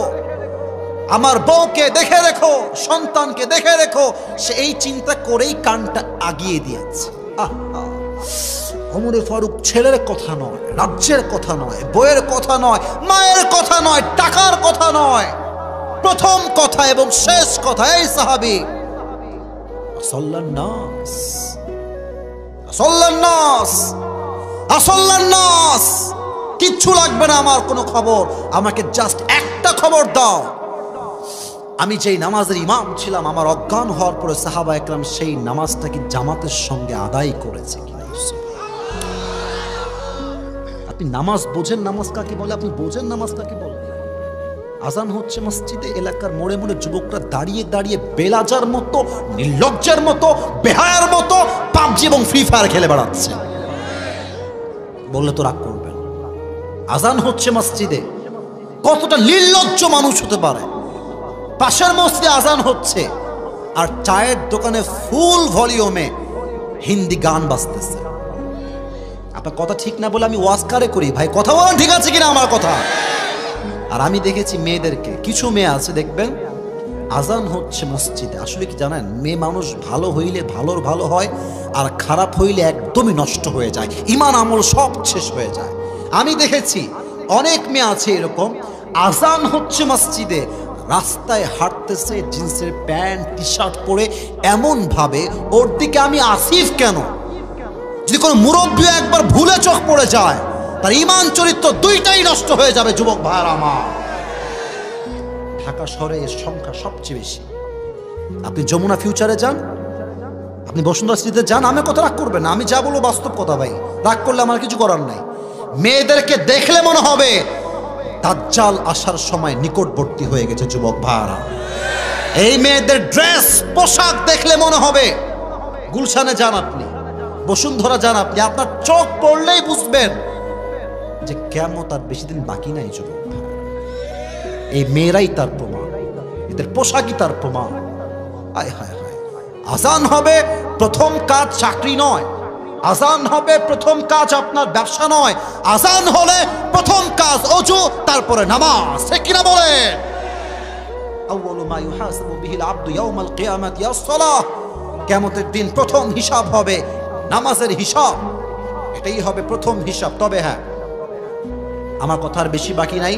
আমার বউকে দেখে রেখো, সন্তানকে দেখে রেখো। সে এই চিন্তা করেই কানটা আগিয়ে দিয়েছে। ওমর ফারুক ছেলের কথা নয়, রাজ্যের কথা নয়, বউয়ের কথা নয়, মায়ের কথা নয়, টাকার কথা নয়, প্রথম কথা এবং শেষ কথা, এই সাহাবী আসল্লান নাস, আসল্লান নাস, আসল্লান নাস, কিচ্ছু লাগবে না আমার কোনো খবর, আমাকে জাস্ট একটা খবর দাও। আমি যেই নামাজের ইমাম ছিলাম, আমার অজ্ঞান হওয়ার পরে সাহাবা একরাম সেই নামাজটা কি জামাতের সঙ্গে আদায় করেছে কিনা? আপনি নামাজ বোঝেন, নামাজ কাকে বলে? আপনি বোঝেন নামাজ কাকে বলে? আজান হচ্ছে মসজিদে, এলাকার মোড়ে মোড়ে যুবকরা দাঁড়িয়ে দাঁড়িয়ে বেলাজার মতো, নির্লজ্জের মতো, বেহায়ার মতো পাবজি এবং ফ্রি ফায়ার খেলে বেড়াচ্ছে। বললে তো রাগ করবেন। আজান হচ্ছে মসজিদে, কতটা নির্লজ্জ মানুষ হতে পারে? পাশের মসজিদে আজান হচ্ছে আর চায়ের দোকানে ফুল ভলিউমে হিন্দি গান বাজতেছে। আপনার কথা ঠিক না বলে আমি ওয়াজ কারে করি, ভাই কথা বলেন ঠিক আছে কিনা আমার কথা? আর আমি দেখেছি মেয়েদেরকে, কিছু মেয়ে আছে দেখবেন আজান হচ্ছে মসজিদে, আসলে কি জানেন, মেয়ে মানুষ ভালো হইলে ভালোর ভালো হয়, আর খারাপ হইলে একদমই নষ্ট হয়ে যায়, ইমান আমল সব শেষ হয়ে যায়। আমি দেখেছি অনেক মেয়ে আছে এরকম, আজান হচ্ছে মসজিদে, রাস্তায় হাঁটতেছে জিন্সের প্যান্ট টি শার্ট পরে, এমন ভাবে ওর দিকে আমি আসিফ কেন? যদি কোনো মুরব্বী একবার ভুলে চোখ পড়ে যায়, তার ইমান চরিত্র দুইটাই নষ্ট হয়ে যাবে। যুবক ভাইরা আমার, ঢাকা শহরে এর সংখ্যা সবচেয়ে বেশি। আপনি যমুনা ফিউচারে যান, আপনি বসুন্ধরা সিটিতে যান, আমি কথা রাগ করবেন না, আমি যা বলবো বাস্তব কথা ভাই, রাগ করলে আমার কিছু করার নাই। মেয়েদেরকে দেখলে মনে হবে দাজ্জাল আসার সময় নিকটবর্তী হয়ে গেছে। যুবক ভাইরা, এই মেয়েদের ড্রেস পোশাক দেখলে মনে হবে, গুলশানে যান আপনি, বসুন্ধরা যান আপনি, আপনার চোখ পড়লেই বুঝবেন যে কিয়ামত আর বেশি দিন বাকি নাই। যুবক, এই মেয়েরাই তার প্রমাণ, এদের পোশাকই তার প্রমাণ। হায় হায় হায়, আজান হবে প্রথম কাজ চাকরি নয়, আজান হবে প্রথম কাজ আপনার ব্যবসা নয়, আজান হলে প্রথম কাজ ওযু, তারপরে নামাজ। ঠিক কিনা বলেন? আউয়ালু মা ইউহাসাবু বিহিল আবদু ইয়াউমাল কিয়ামাতি আস-সালাহ। কিয়ামতের দিন প্রথম হিসাব হবে নামাজের হিসাব, এটাই হবে প্রথম হিসাব। তবে হ্যাঁ, আমার কথা আর বেশি বাকি নাই,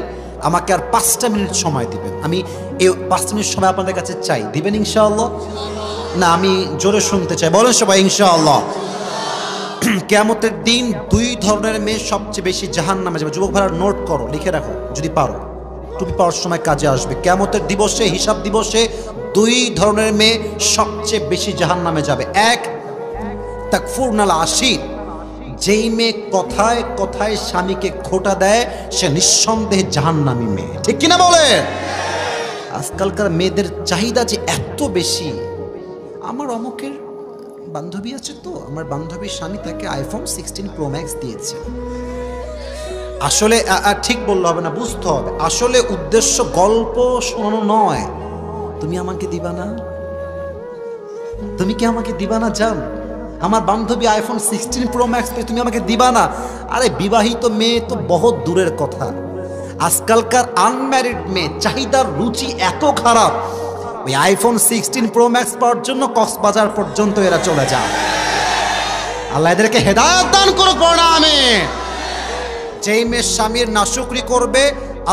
আমাকে আর 5টা মিনিট সময় দিবেন। আমি এই 5 মিনিট সময় আপনাদের কাছে চাই, দিবেন ইনশাআল্লাহ? না, আমি জোরে শুনতে চাই, বলেন সবাই ইনশাআল্লাহ। কিয়ামতের দিন 2 ধরনের মেয়ে সবচেয়ে বেশি জাহান্নামে যাবে। যুবক ভাইরা নোট করো, লিখে রাখো যদি পারো, টুপি পাওয়ার সময় কাজে আসবে। কিয়ামতের দিবসে, হিসাব দিবসে 2 ধরনের মেয়ে সবচেয়ে বেশি জাহান্নামে যাবে। এক, তাকফুরনাল আশির, যেই মেয়ে কথায় কথায় স্বামীকে খোঁটা দেয় সে নিঃসন্দেহে জাহান্নামী মেয়ে, ঠিক কিনা বলে? আজকালকার মেয়েদের চাহিদা যে এত বেশি। আমার অমুকের বান্ধবী আছে, তো আমার বান্ধবীর স্বামী তাকে আইফোন 16 প্রো ম্যাক্স দিয়েছে। আসলে ঠিক বললে হবে না, বুঝতে হবে আসলে উদ্দেশ্য গল্প শোনানো নয়। তুমি আমাকে দিবা না? তুমি কি আমাকে দিবা না জান? আমার বান্ধবী আইফোন 16 প্রো ম্যাক্স পেয়ে তুমি আমাকে দিবা না? আরে বিবাহিত মেয়ে তো বহুত দূরের কথা, আজকালকার আনম্যারিড মেয়ে চাহিদার রুচি এত খারাপ, ওই আইফোন 16 প্রো ম্যাক্স পাওয়ার জন্য কক্সবাজার পর্যন্ত এরা চলে যায়। আল্লাহ এদেরকে হেদায়েত দান করুক, আমিন। যেই মেয়ে স্বামীর নাশুকরি করবে,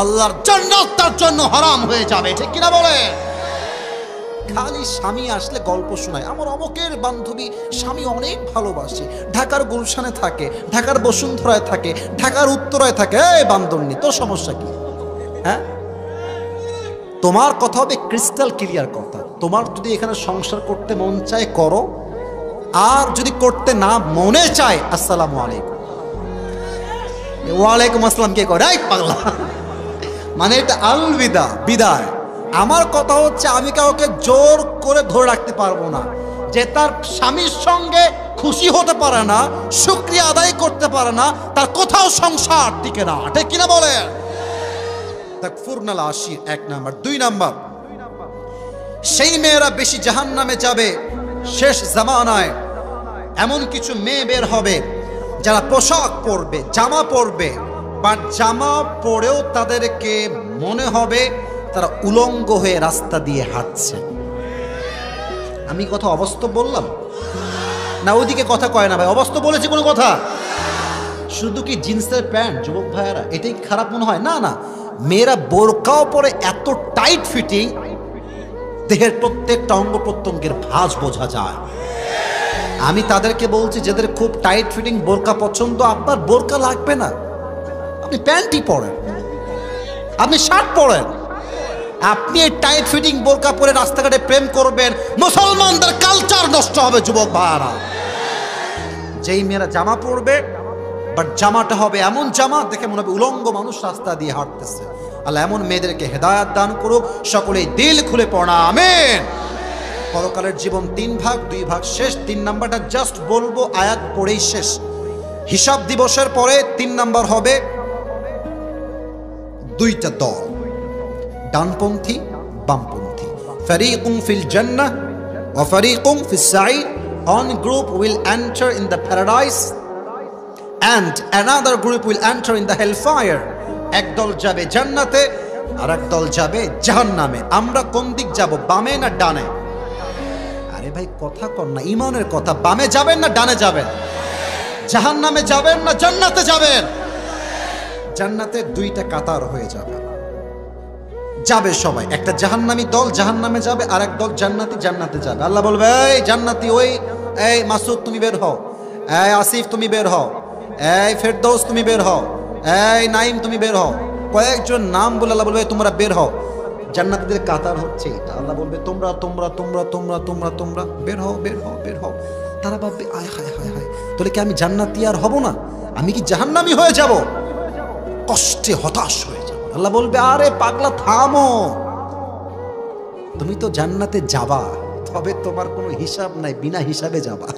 আল্লাহর জান্নাত তার জন্য হারাম হয়ে যাবে, ঠিক কিনা বলে? খালি স্বামী আসলে গল্প শোনায়, আমার অমুকের বান্ধবী স্বামী অনেক ভালোবাসে, ঢাকার গুলশানে থাকে, ঢাকার বসুন্ধরায় থাকে, ঢাকার উত্তরায় থাকে। এই বান্দরনি, তোর সমস্যা কি? হ্যাঁ, তোমার কথা হবে ক্রিস্টাল ক্লিয়ার কথা। তোমার যদি এখানে সংসার করতে মন চায় করো, আর যদি করতে না মনে চায়, আসসালামু আলাইকুম। ওয়ালাইকুম আসসালাম কে করে? এই পাগলা, মানে এটা আলবিদা, বিদায়। আমার কথা হচ্ছে আমি কাউকে জোর করে ধরে রাখতে পারবো না। যে তার স্বামীর সঙ্গে খুশি হতে পারে না, শুকরিয়া আদায় করতে পারে না, তার কোথাও সংসার টিকে না, ঠিক কিনা বলে? তাকফুরনাল আশির 1 নাম্বার। 2 নাম্বার, সেই মেয়েরা বেশি জাহান্নামে যাবে। শেষ জামানায় এমন কিছু মেয়ে বের হবে যারা পোশাক পরবে, জামা পরবে, বা জামা পরেও তাদেরকে মনে হবে তারা উলঙ্গ হয়ে রাস্তা দিয়ে হাঁটছে। আমি কথা অবাস্তব বললাম না? ওইদিকে কথা কয় না ভাই, অবাস্তব বলেছি কোনো কথা? শুধু কি জিন্সের প্যান্ট যুবক ভাইয়েরা এটাই খারাপ মনে হয়? না না, মেয়েরা বোরকাও পরে এত টাইট ফিটিং, দেহের প্রত্যেকটা অঙ্গ প্রত্যঙ্গের ভাঁজ বোঝা যায়। আমি তাদেরকে বলছি যাদের খুব টাইট ফিটিং বোরকা পছন্দ, আপনার বোরকা লাগবে না, আপনি প্যান্টই পরেন, আপনি শার্ট পরেন। আপনি এই টাইট ফিটিং বোরকা পরে রাস্তাঘাটে প্রেম করবেন, মুসলমানদের কালচার নষ্ট হবে যুবক ভাইরা। যেই মেয়েরা জামা পরবে, বাট জামাটা হবে এমন জামা দেখে মনে হবে উলঙ্গ মানুষ রাস্তা দিয়ে হাঁটতেছে। আল্লাহ এমন মেয়েদেরকে হেদায়েত দান করুক, সকলেই দিল খুলে পড়া আমিন। পরকালের জীবন 3 ভাগ, 2 ভাগ শেষ। 3 নাম্বারটা জাস্ট বলবো, আয়াত পড়েই শেষ। হিসাব দিবসের পরে 3 নাম্বার হবে 2টা দল, ডানপন্থী বামপন্থী। ফারিকুম ফিল জান্নাহ ওয়া ফারিকুম ফিস সাঈর। One group will enter in the paradise and another group will enter in the hellfire. এক দল যাবে জান্নাতে আর এক দল যাবে জাহান্নামে। আমরা কোন দিক যাব, বামে না ডানে? আরে ভাই কথা কর না, ঈমানের কথা। বামে যাবেন না ডানে যাবেন? জাহান্নামে যাবেন না জান্নাতে যাবেন? জান্নাতে 2টা কাতার হয়ে যাবে, যাবে সবাই। একটা জাহান্নামী দল জাহান্নামে যাবে, আর এক দল জান্নাতি জান্নাতে যাবে। আল্লাহ বলবে, এই জান্নাতি, ওই এই মাসুদ তুমি বের হও, এই আসিফ তুমি বের হও, এই ফেরদৌস তুমি বের হও, এই নাইম তুমি বের হও। কয়েকজন নাম বলে আল্লাহ বলবে তোমরা বের হও। জান্নাতীদের কাতার হচ্ছে এটা। আল্লাহ বলবে তোমরা তোমরা তোমরা তোমরা তোমরা তোমরা বের হও, বের হও, বের হও। তারা ভাববে, আয় হায় হায় হায়, তাহলে কি আমি জান্নাতি আর হব না? আমি কি জাহান্নামী হয়ে যাব? কষ্টে হতাশ হয়ে যাব। আল্লাহ বলবে, আরে পাগলা থামো, তুমি তো জান্নাতে যাবা, তবে তোমার কোনো হিসাব নাই, বিনা হিসাবে যাবা।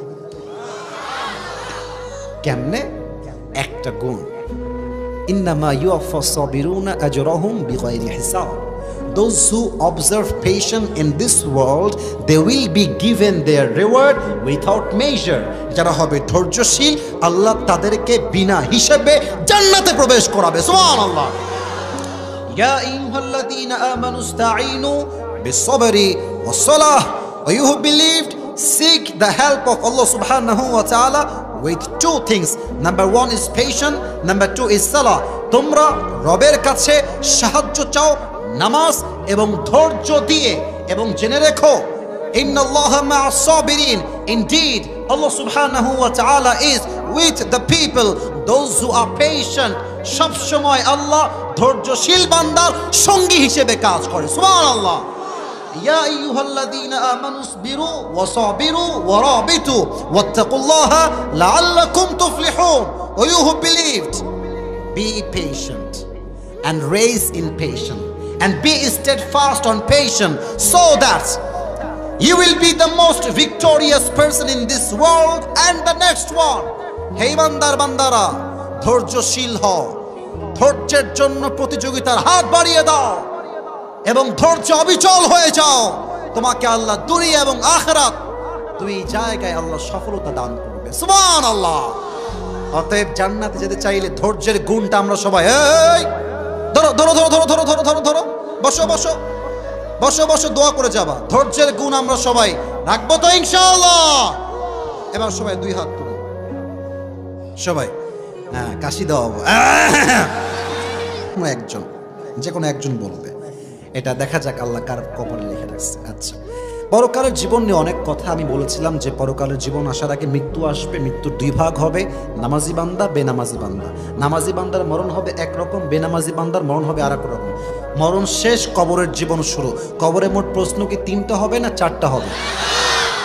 কেমনে? একটা গুণ, ইন্নামা ইউওয়াফাস সাবিরুনা আজরাহুম বিগাইরি হিসাব। Those who observe patience in this world, they will be given their reward without measure. যারা হবে ধৈর্যশীল, আল্লাহ তাদেরকে বিনা হিসাবে জান্নাতে প্রবেশ করাবে। সুবহানাল্লাহ। ইয়া আইয়ুহাল্লাযীনা আমানু ইসতাঈনু বিস-সাবরি ওয়াস-সালাহ ওয়া you who believed seek the help of Allah subhanahu wa ta'ala with two things. Number one is patience, number two is salah. তোমরা রবের কাছে সাহায্য চাও নামাজ এবং ধৈর্য দিয়ে, এবং জেনে রেখো ইন্নাল্লাহা মা'আস Saverin, indeed Allah subhanahu wa ta'ala is with the people those who are patient. সব সময় আল্লাহ ধৈর্যশীল বান্দার সঙ্গী হিসেবে কাজ করে। সুবহানাল্লাহ। ইয়া আইয়ুহাল্লাযীনা আমানু ইসবিরু ওয়া সাবিরু ওয়া রাবিতু ওয়াত্তাকুল্লাহা লাআল্লাকুম তুফলিহুন। O you who believed, be patient and raise in patience and be steadfast on patience, so that you will be the most victorious person in this world and the next one. Hey বান্দার বান্দারা, ধৈর্যশীল হও, ধৈর্যের জন্য প্রতিযোগিতার হাত বাড়িয়ে দাও এবং ধৈর্য অবিচল হয়ে যাও। তোমাকে আল্লাহ দুনিয়া এবং আখিরাত দুই জায়গায় আল্লাহ সফলতা দান করবে। সুবহানাল্লাহ। অতএব জান্নাতে যেতে চাইলে ধৈর্যের গুণটা আমরা সবাই, এই ধরো ধরো ধরো ধরো ধরো ধরো ধরো ধরো, বসো বসো বসো বসো, দোয়া করে যাবা। ধৈর্যের গুণ আমরা সবাই রাখবো তো ইনশাআল্লাহ। এবার সবাই দুই হাত তুলে সবাই কাশি দাও। একজন, যে কোনো একজন বলবে, এটা দেখা যাক আল্লাহ কার কপালে লিখে রাখছে। আচ্ছা, পরকালের জীবন নিয়ে অনেক কথা আমি বলেছিলাম যে পরকালের জীবন আসার আগে মৃত্যু আসবে। মৃত্যুর দুই ভাগ হবে, নামাজি বান্দা, বেনামাজি বান্দা। নামাজি বান্দার মরণ হবে একরকম, বেনামাজি বান্দার মরণ হবে আর এক রকম। মরণ শেষ, কবরের জীবন শুরু। কবরে মোট প্রশ্ন কি তিনটা হবে না চারটা হবে?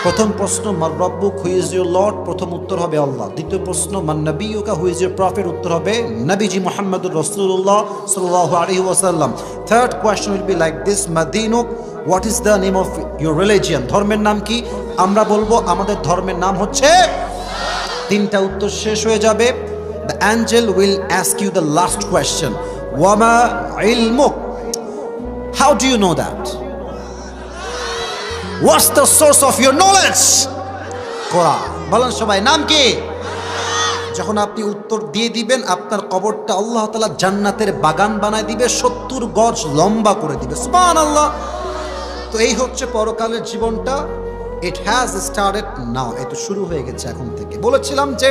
প্রথম প্রশ্ন মান রব্বুক, হু ইজ ইউর লর্ড, প্রথম উত্তর হবে আল্লাহ। দ্বিতীয় প্রশ্ন মান নবিয়ুকা, হু ইজ ইউর প্রফেট, উত্তর হবে নবীজি মুহাম্মদুর রাসূলুল্লাহ সাল্লাল্লাহু আলাইহি ওয়াসাল্লাম। Third question will be like this, মাদিনুক, what is the name of your religion, ধর্মের নাম কি? আমরা বলবো আমাদের ধর্মের নাম হচ্ছে, তিনটা উত্তর শেষ হয়ে যাবে। The angel will ask you the last question, ওয়ামা ইলমুক, how do you know that? What's the source of your knowledge? কোরআন। বলেন সবাই, নাম কি? যখন আপনি উত্তর দিয়ে দিবেন, আপনার কবরটা আল্লাহ তাআলা জান্নাতের বাগান বানায় দিবে, 70 গজ লম্বা করে দিবে। সুবহানাল্লাহ। তো এই হচ্ছে পরকালের জীবনটা। ইট হ্যাজ স্টার্টেড নাও, এটা শুরু হয়ে গেছে এখন থেকে। বলেছিলাম যে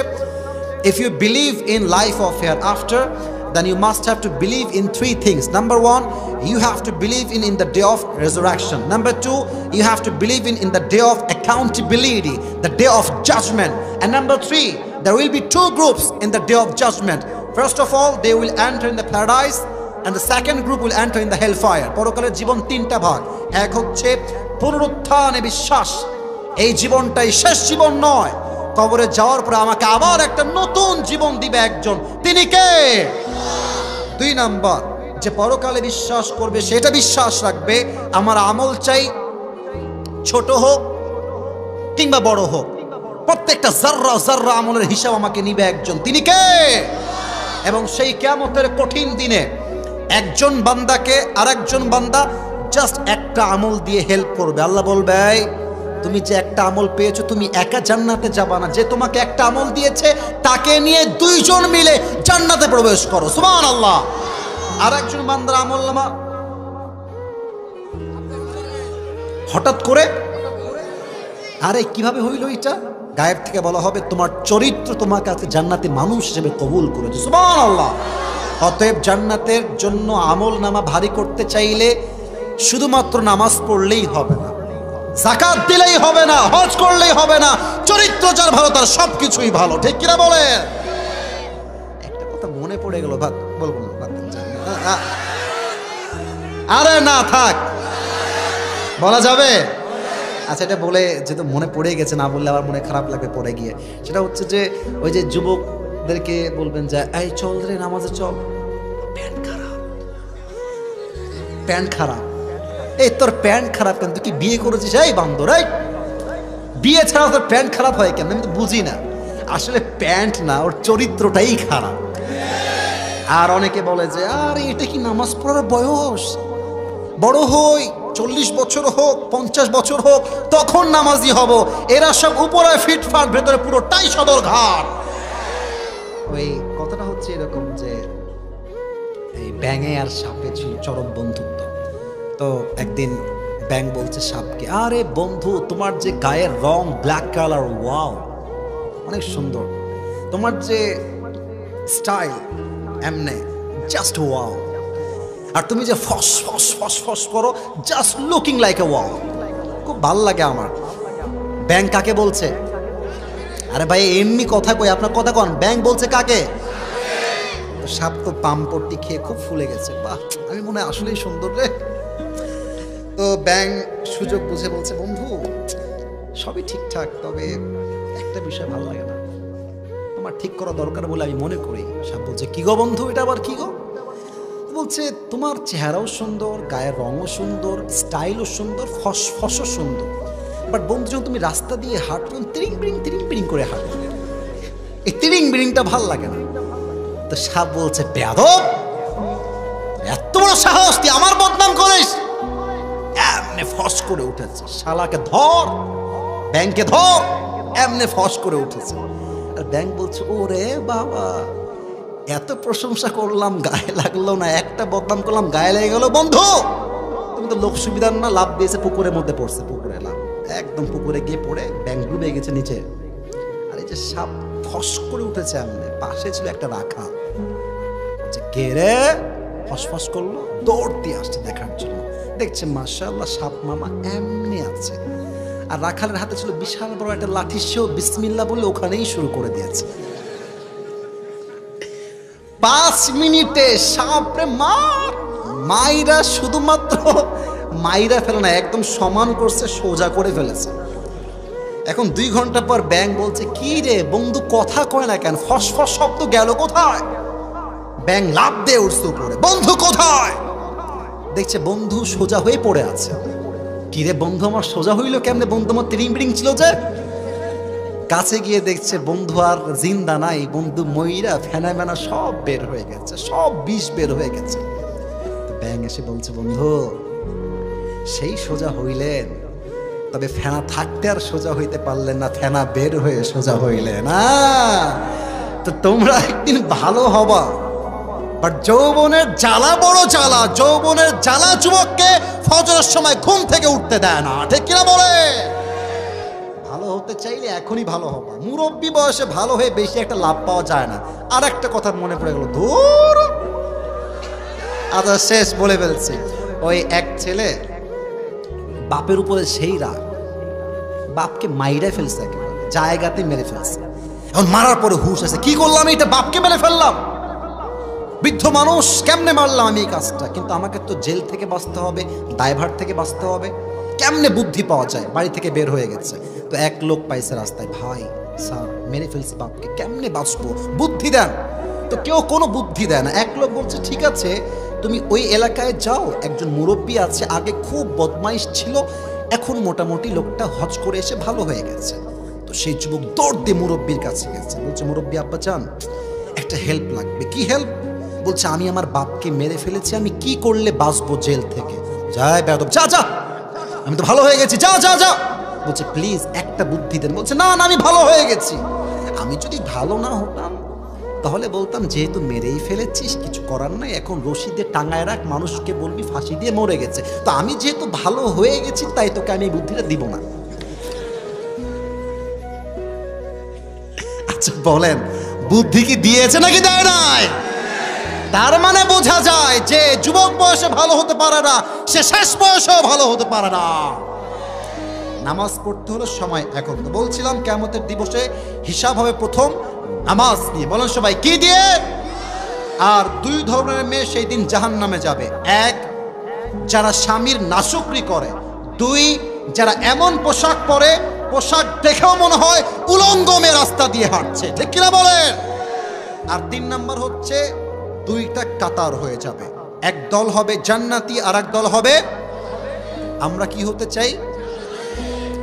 if you believe in life of hereafter, then you must have to believe in three things. Number one, you have to believe in the day of resurrection. Number two, you have to believe in the day of accountability, the day of judgment. And number three, there will be two groups in the day of judgment. First of all, they will enter in the paradise, and the second group will enter in the hellfire. পরকালের জীবন তিনটা ভাগ। এক হচ্ছে পুনরুত্থানে বিশ্বাস, এই জীবনটাই শেষ জীবন নয়, কবরে যাওয়ার পরে আমাকে আবার একটা নতুন জীবন দিবে একজন, তিনি কে? দুই নাম্বার, যে পরকালে বিশ্বাস করবে সেটা বিশ্বাস রাখবে আমার আমল চাই ছোট হোক কিংবা বড় হোক, প্রত্যেকটা জাররা জাররা আমলের হিসাব আমাকে নিবে একজন, তিনি কে? এবং সেই কিয়ামতের কঠিন দিনে একজন বান্দাকে আরেকজন বান্দা জাস্ট একটা আমল দিয়ে হেল্প করবে। আল্লাহ বলবে, তুমি যে একটা আমল পেয়েছো, তুমি একা জান্নাতে যাবা না, যে তোমাকে একটা আমল দিয়েছে তাকে নিয়ে দুইজন মিলে জান্নাতে প্রবেশ করো। সুবহানাল্লাহ। আর একজন বান্দার আমলনামা হঠাৎ করে, আরে কিভাবে হইল এটা? গায়েব থেকে বলা হবে তোমার চরিত্র তোমার কাছে জান্নাতে মানুষ হিসেবে কবুল করেছে। সুবহানাল্লাহ। অতএব জান্নাতের জন্য আমলনামা ভারী করতে চাইলে শুধুমাত্র নামাজ পড়লেই হবে না, যাকাত দিলেই হবে না, হজ করলেই হবে না, চরিত্র যার ভালো তার সবকিছুই ভালো। ঠিক কিনা বলে? একটা কথা মনে পড়ে গেল, বলবো না, আরে না থাক, বলা যাবে? আচ্ছা, এটা বলে যেহেতু মনে পড়ে গেছে, না বললে আবার মনে খারাপ লাগবে পড়ে গিয়ে। সেটা হচ্ছে যে ওই যে যুবকদেরকে বলবেন যে এই চল রে নামাজে চল, প্যান্ট খারাপ, প্যান্ট খারাপ। এই তোর প্যান্ট খারাপ কেন? তুই কি বিয়ে করেছিস? এই বান্দর, এই বিয়ে ছাড়া তোর প্যান্ট খারাপ হয় কেন? আমি তো বুঝি না। আসলে প্যান্ট না, ওর চরিত্রটাই খারাপ। আর অনেকে বলে যে আরে এটা কি নামাজ পড়ার বয়স, বড় হই, 40 বছর হোক 50 বছর হোক তখন নামাজি হব। এরা সব উপরে ফিটফাট, ভেতরে পুরোটাই সদর ঘাট। ওই কথাটা হচ্ছে এরকম যে এই ব্যাঙে আর সাপে ছিল চরম বন্ধুত্ব। তো একদিন ব্যাঙ বলছে সাপকে, আরে বন্ধু তোমার যে গায়ের রং ব্ল্যাক কালার, ওয়াও অনেক সুন্দর, তোমার যে স্টাইল এমনে জাস্ট ওয়াও, আর তুমি যে ফস ফস ফস ফস করো just looking like a wow, খুব ভাল লাগে আমার। ব্যাঙ কাকে বলছে? আরে ভাই এমনি কথা কই, আপনার কথা কন। ব্যাঙ বলছে কাকে? সাপ তো পামপট্টি খেয়ে খুব ফুলে গেছে, বাহ আমি মনে হয় আসলেই সুন্দর রে। তো ব্যাঙ সুযোগ বুঝে বলছে, বন্ধু সবই ঠিকঠাক, তবে একটা বিষয় ভালো লাগে না, তোমার ঠিক করা দরকার বলে আমি মনে করি। সাপ বলছে, কি গো বন্ধু, এটা আবার কি গো? বলছে, তোমার চেহারাও সুন্দর, গায়ের রঙও সুন্দর, স্টাইলও সুন্দর, ফসফসও সুন্দর, বাট বন্ধু যখন তুমি রাস্তা দিয়ে হাঁটো তিরিং বিরিং করে হাঁটো, এই তিরিং বিরিংটা ভাল লাগে না। তো সাপ বলছে, বেয়াদব, এত বড় সাহস, তুই আমার বদনাম করিস? এমনি ফস করে উঠেছে, শালাকে ধর, ব্যাংকে ধর, এমনি ফস করে উঠেছে। আর ব্যাংক বলছে, ওরে বাবা, এত প্রশংসা করলাম গায়ে লাগলো না, একটা বদনাম করলাম গায়ে লেগে গেল। বন্ধু তুমি তো লোক সুবিধার না, লাভ দিয়েছে পুকুরের মধ্যে পড়ছে, পুকুরে লাভ, একদম পুকুরে গিয়ে পড়ে ব্যাংক ডুবে গেছে নিচে। আর এই যে সাপ ফস করে উঠেছে এমনি, পাশে ছিল একটা রাখা, কে রে ফসফস করলো, দৌড় দিয়ে আসছে দেখার জন্য। দেখছে মাশাআল্লাহ সাপ মামা এমনি আছে, আর রাখালের হাতে ছিল বিশাল বড় একটা লাঠি, সেও বিসমিল্লাহ বলে ওখানেই শুরু করে দিয়েছে। 5 মিনিটে সাপরে মাইরা, শুধুমাত্র মাইরা ফেলে না, একদম সমান করছে, সোজা করে ফেলেছে। এখন 2 ঘন্টা পর ব্যাঙ বলছে, কি রে বন্ধু কথা কয় না কেন, ফসফস শব্দ গেল কোথায়? ব্যাঙ লাফ দিয়ে উঠছে উপরে, বন্ধু কোথায়? দেখছে বন্ধু সোজা হয়ে পড়ে আছে। কি রে বন্ধু আমার সোজা হইল কেমনে? বন্ধু আমার তিরিং বিরিং ছিল যে। কাছে গিয়ে দেখছে বন্ধু আর জিন্দা নাই, বন্ধু ময়রা ফেনা মেনা সব বের হয়ে গেছে, সব বিষ বের হয়ে গেছে। ব্যাঙ এসে বলছে, বন্ধু সেই সোজা হইলেন, তবে ফেনা থাকতে আর সোজা হইতে পারলেন না, ফেনা বের হয়ে সোজা হইলেন না। তো তোমরা একদিন ভালো হবা, বাট যৌবনের জ্বালা বড় জ্বালা, যৌবনের জ্বালা যুবককে ফজরের সময় ঘুম থেকে উঠতে দেয় না, ঠিক কিনা বলে? ভালো হতে চাইলে এখনই ভালো হবা, মুরব্বী বয়সে ভালো হয়ে বেশি একটা লাভ পাওয়া যায় না। আর একটা কথা মনে পড়ে গেল, ধুর আচ্ছা শেষ বলে ফেলছি। ওই এক ছেলে বাপের উপরে সেই রাগ, বাপকে মাইরে ফেলছে, একেবারে জায়গাতে মেরে ফেলছে। এখন মারার পরে হুশ আছে, কি করলাম এটা, বাপকে মেরে ফেললাম, বৃদ্ধ মানুষ, কেমনে মারলাম আমি এই কাজটা, কিন্তু আমাকে তো জেল থেকে বাঁচতে হবে, দায়ভার থেকে বাঁচতে হবে, কেমনে বুদ্ধি পাওয়া যায়? বাড়ি থেকে বের হয়ে গেছে। তো এক লোক পাইছে রাস্তায়, ভাই স্যার মেরে ফেলছে বাপকে, কেমনে বাঁচবো, বুদ্ধি দেন। তো কেউ কোনো বুদ্ধি দেয় না। এক লোক বলছে, ঠিক আছে তুমি ওই এলাকায় যাও, একজন মুরব্বী আছে, আগে খুব বদমাইশ ছিল, এখন মোটামুটি লোকটা হজ করে এসে ভালো হয়ে গেছে। তো সেই যুবক দৌড় দিয়ে মুরব্বীর কাছে গেছে, বলছে, মুরব্বী আব্বা চান একটা হেল্প লাগবে। কি হেল্প? বলছে, আমি আমার বাপকে মেরে ফেলেছি, আমি কি করলে বাঁচবো জেল থেকে? যায় বেয়াদব, যা যা, আমি তো ভালো হয়ে গেছি, যা যা যা। বলছে, প্লিজ একটা বুদ্ধি দেন। বলছে, না না আমি ভালো হয়ে গেছি, আমি যদি ভালো না হতাম তাহলে বলতাম যেহেতু মেরেই ফেলেছিস কিছু করার নাই, এখন রশি দিয়ে টাঙায় রাখ, মানুষকে বলবি ফাঁসি দিয়ে মরে গেছে। তো আমি যেহেতু ভালো হয়ে গেছি তাই তোকে আমি এই বুদ্ধিটা দিব না। আচ্ছা বলেন, বুদ্ধি কি দিয়েছে নাকি দেয় নাই? তার মানে বোঝা যায় যে যুবক বয়সে ভালো হতে পারে না, সে শেষ বয়সেও ভালো হতে পারে না। নামাজ পড়তে হলো সময়। এখন তো বলছিলাম কিয়ামতের দিবসে হিসাব হবে প্রথম নামাজ নিয়ে। বলেন সবাই, কি দিয়ে? আর 2 ধরনের মেয়ে সেই দিন জাহান্নামে যাবে। 1, যারা স্বামীর নাশুকরি করে। 2, যারা এমন পোশাক পরে, পোশাক দেখেও মনে হয় উলঙ্গ মেয়ে রাস্তা দিয়ে হাঁটছে, ঠিক কিনা বলেন? আর 3 নাম্বার হচ্ছে 2টা কাতার হয়ে যাবে, এক দল হবে জান্নাতি আর এক দল হবে। আমরা কি হতে চাই?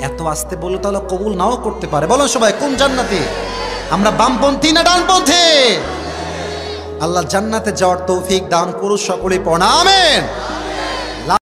এত আস্তে বলে তাহলে কবুল নাও করতে পারে। বলো সবাই, কোন জান্নাতি? আমরা বামপন্থী না ডানপন্থী? আল্লাহ জান্নাতে যাওয়ার তৌফিক দান করুন, সকলেই পড়া আমিন।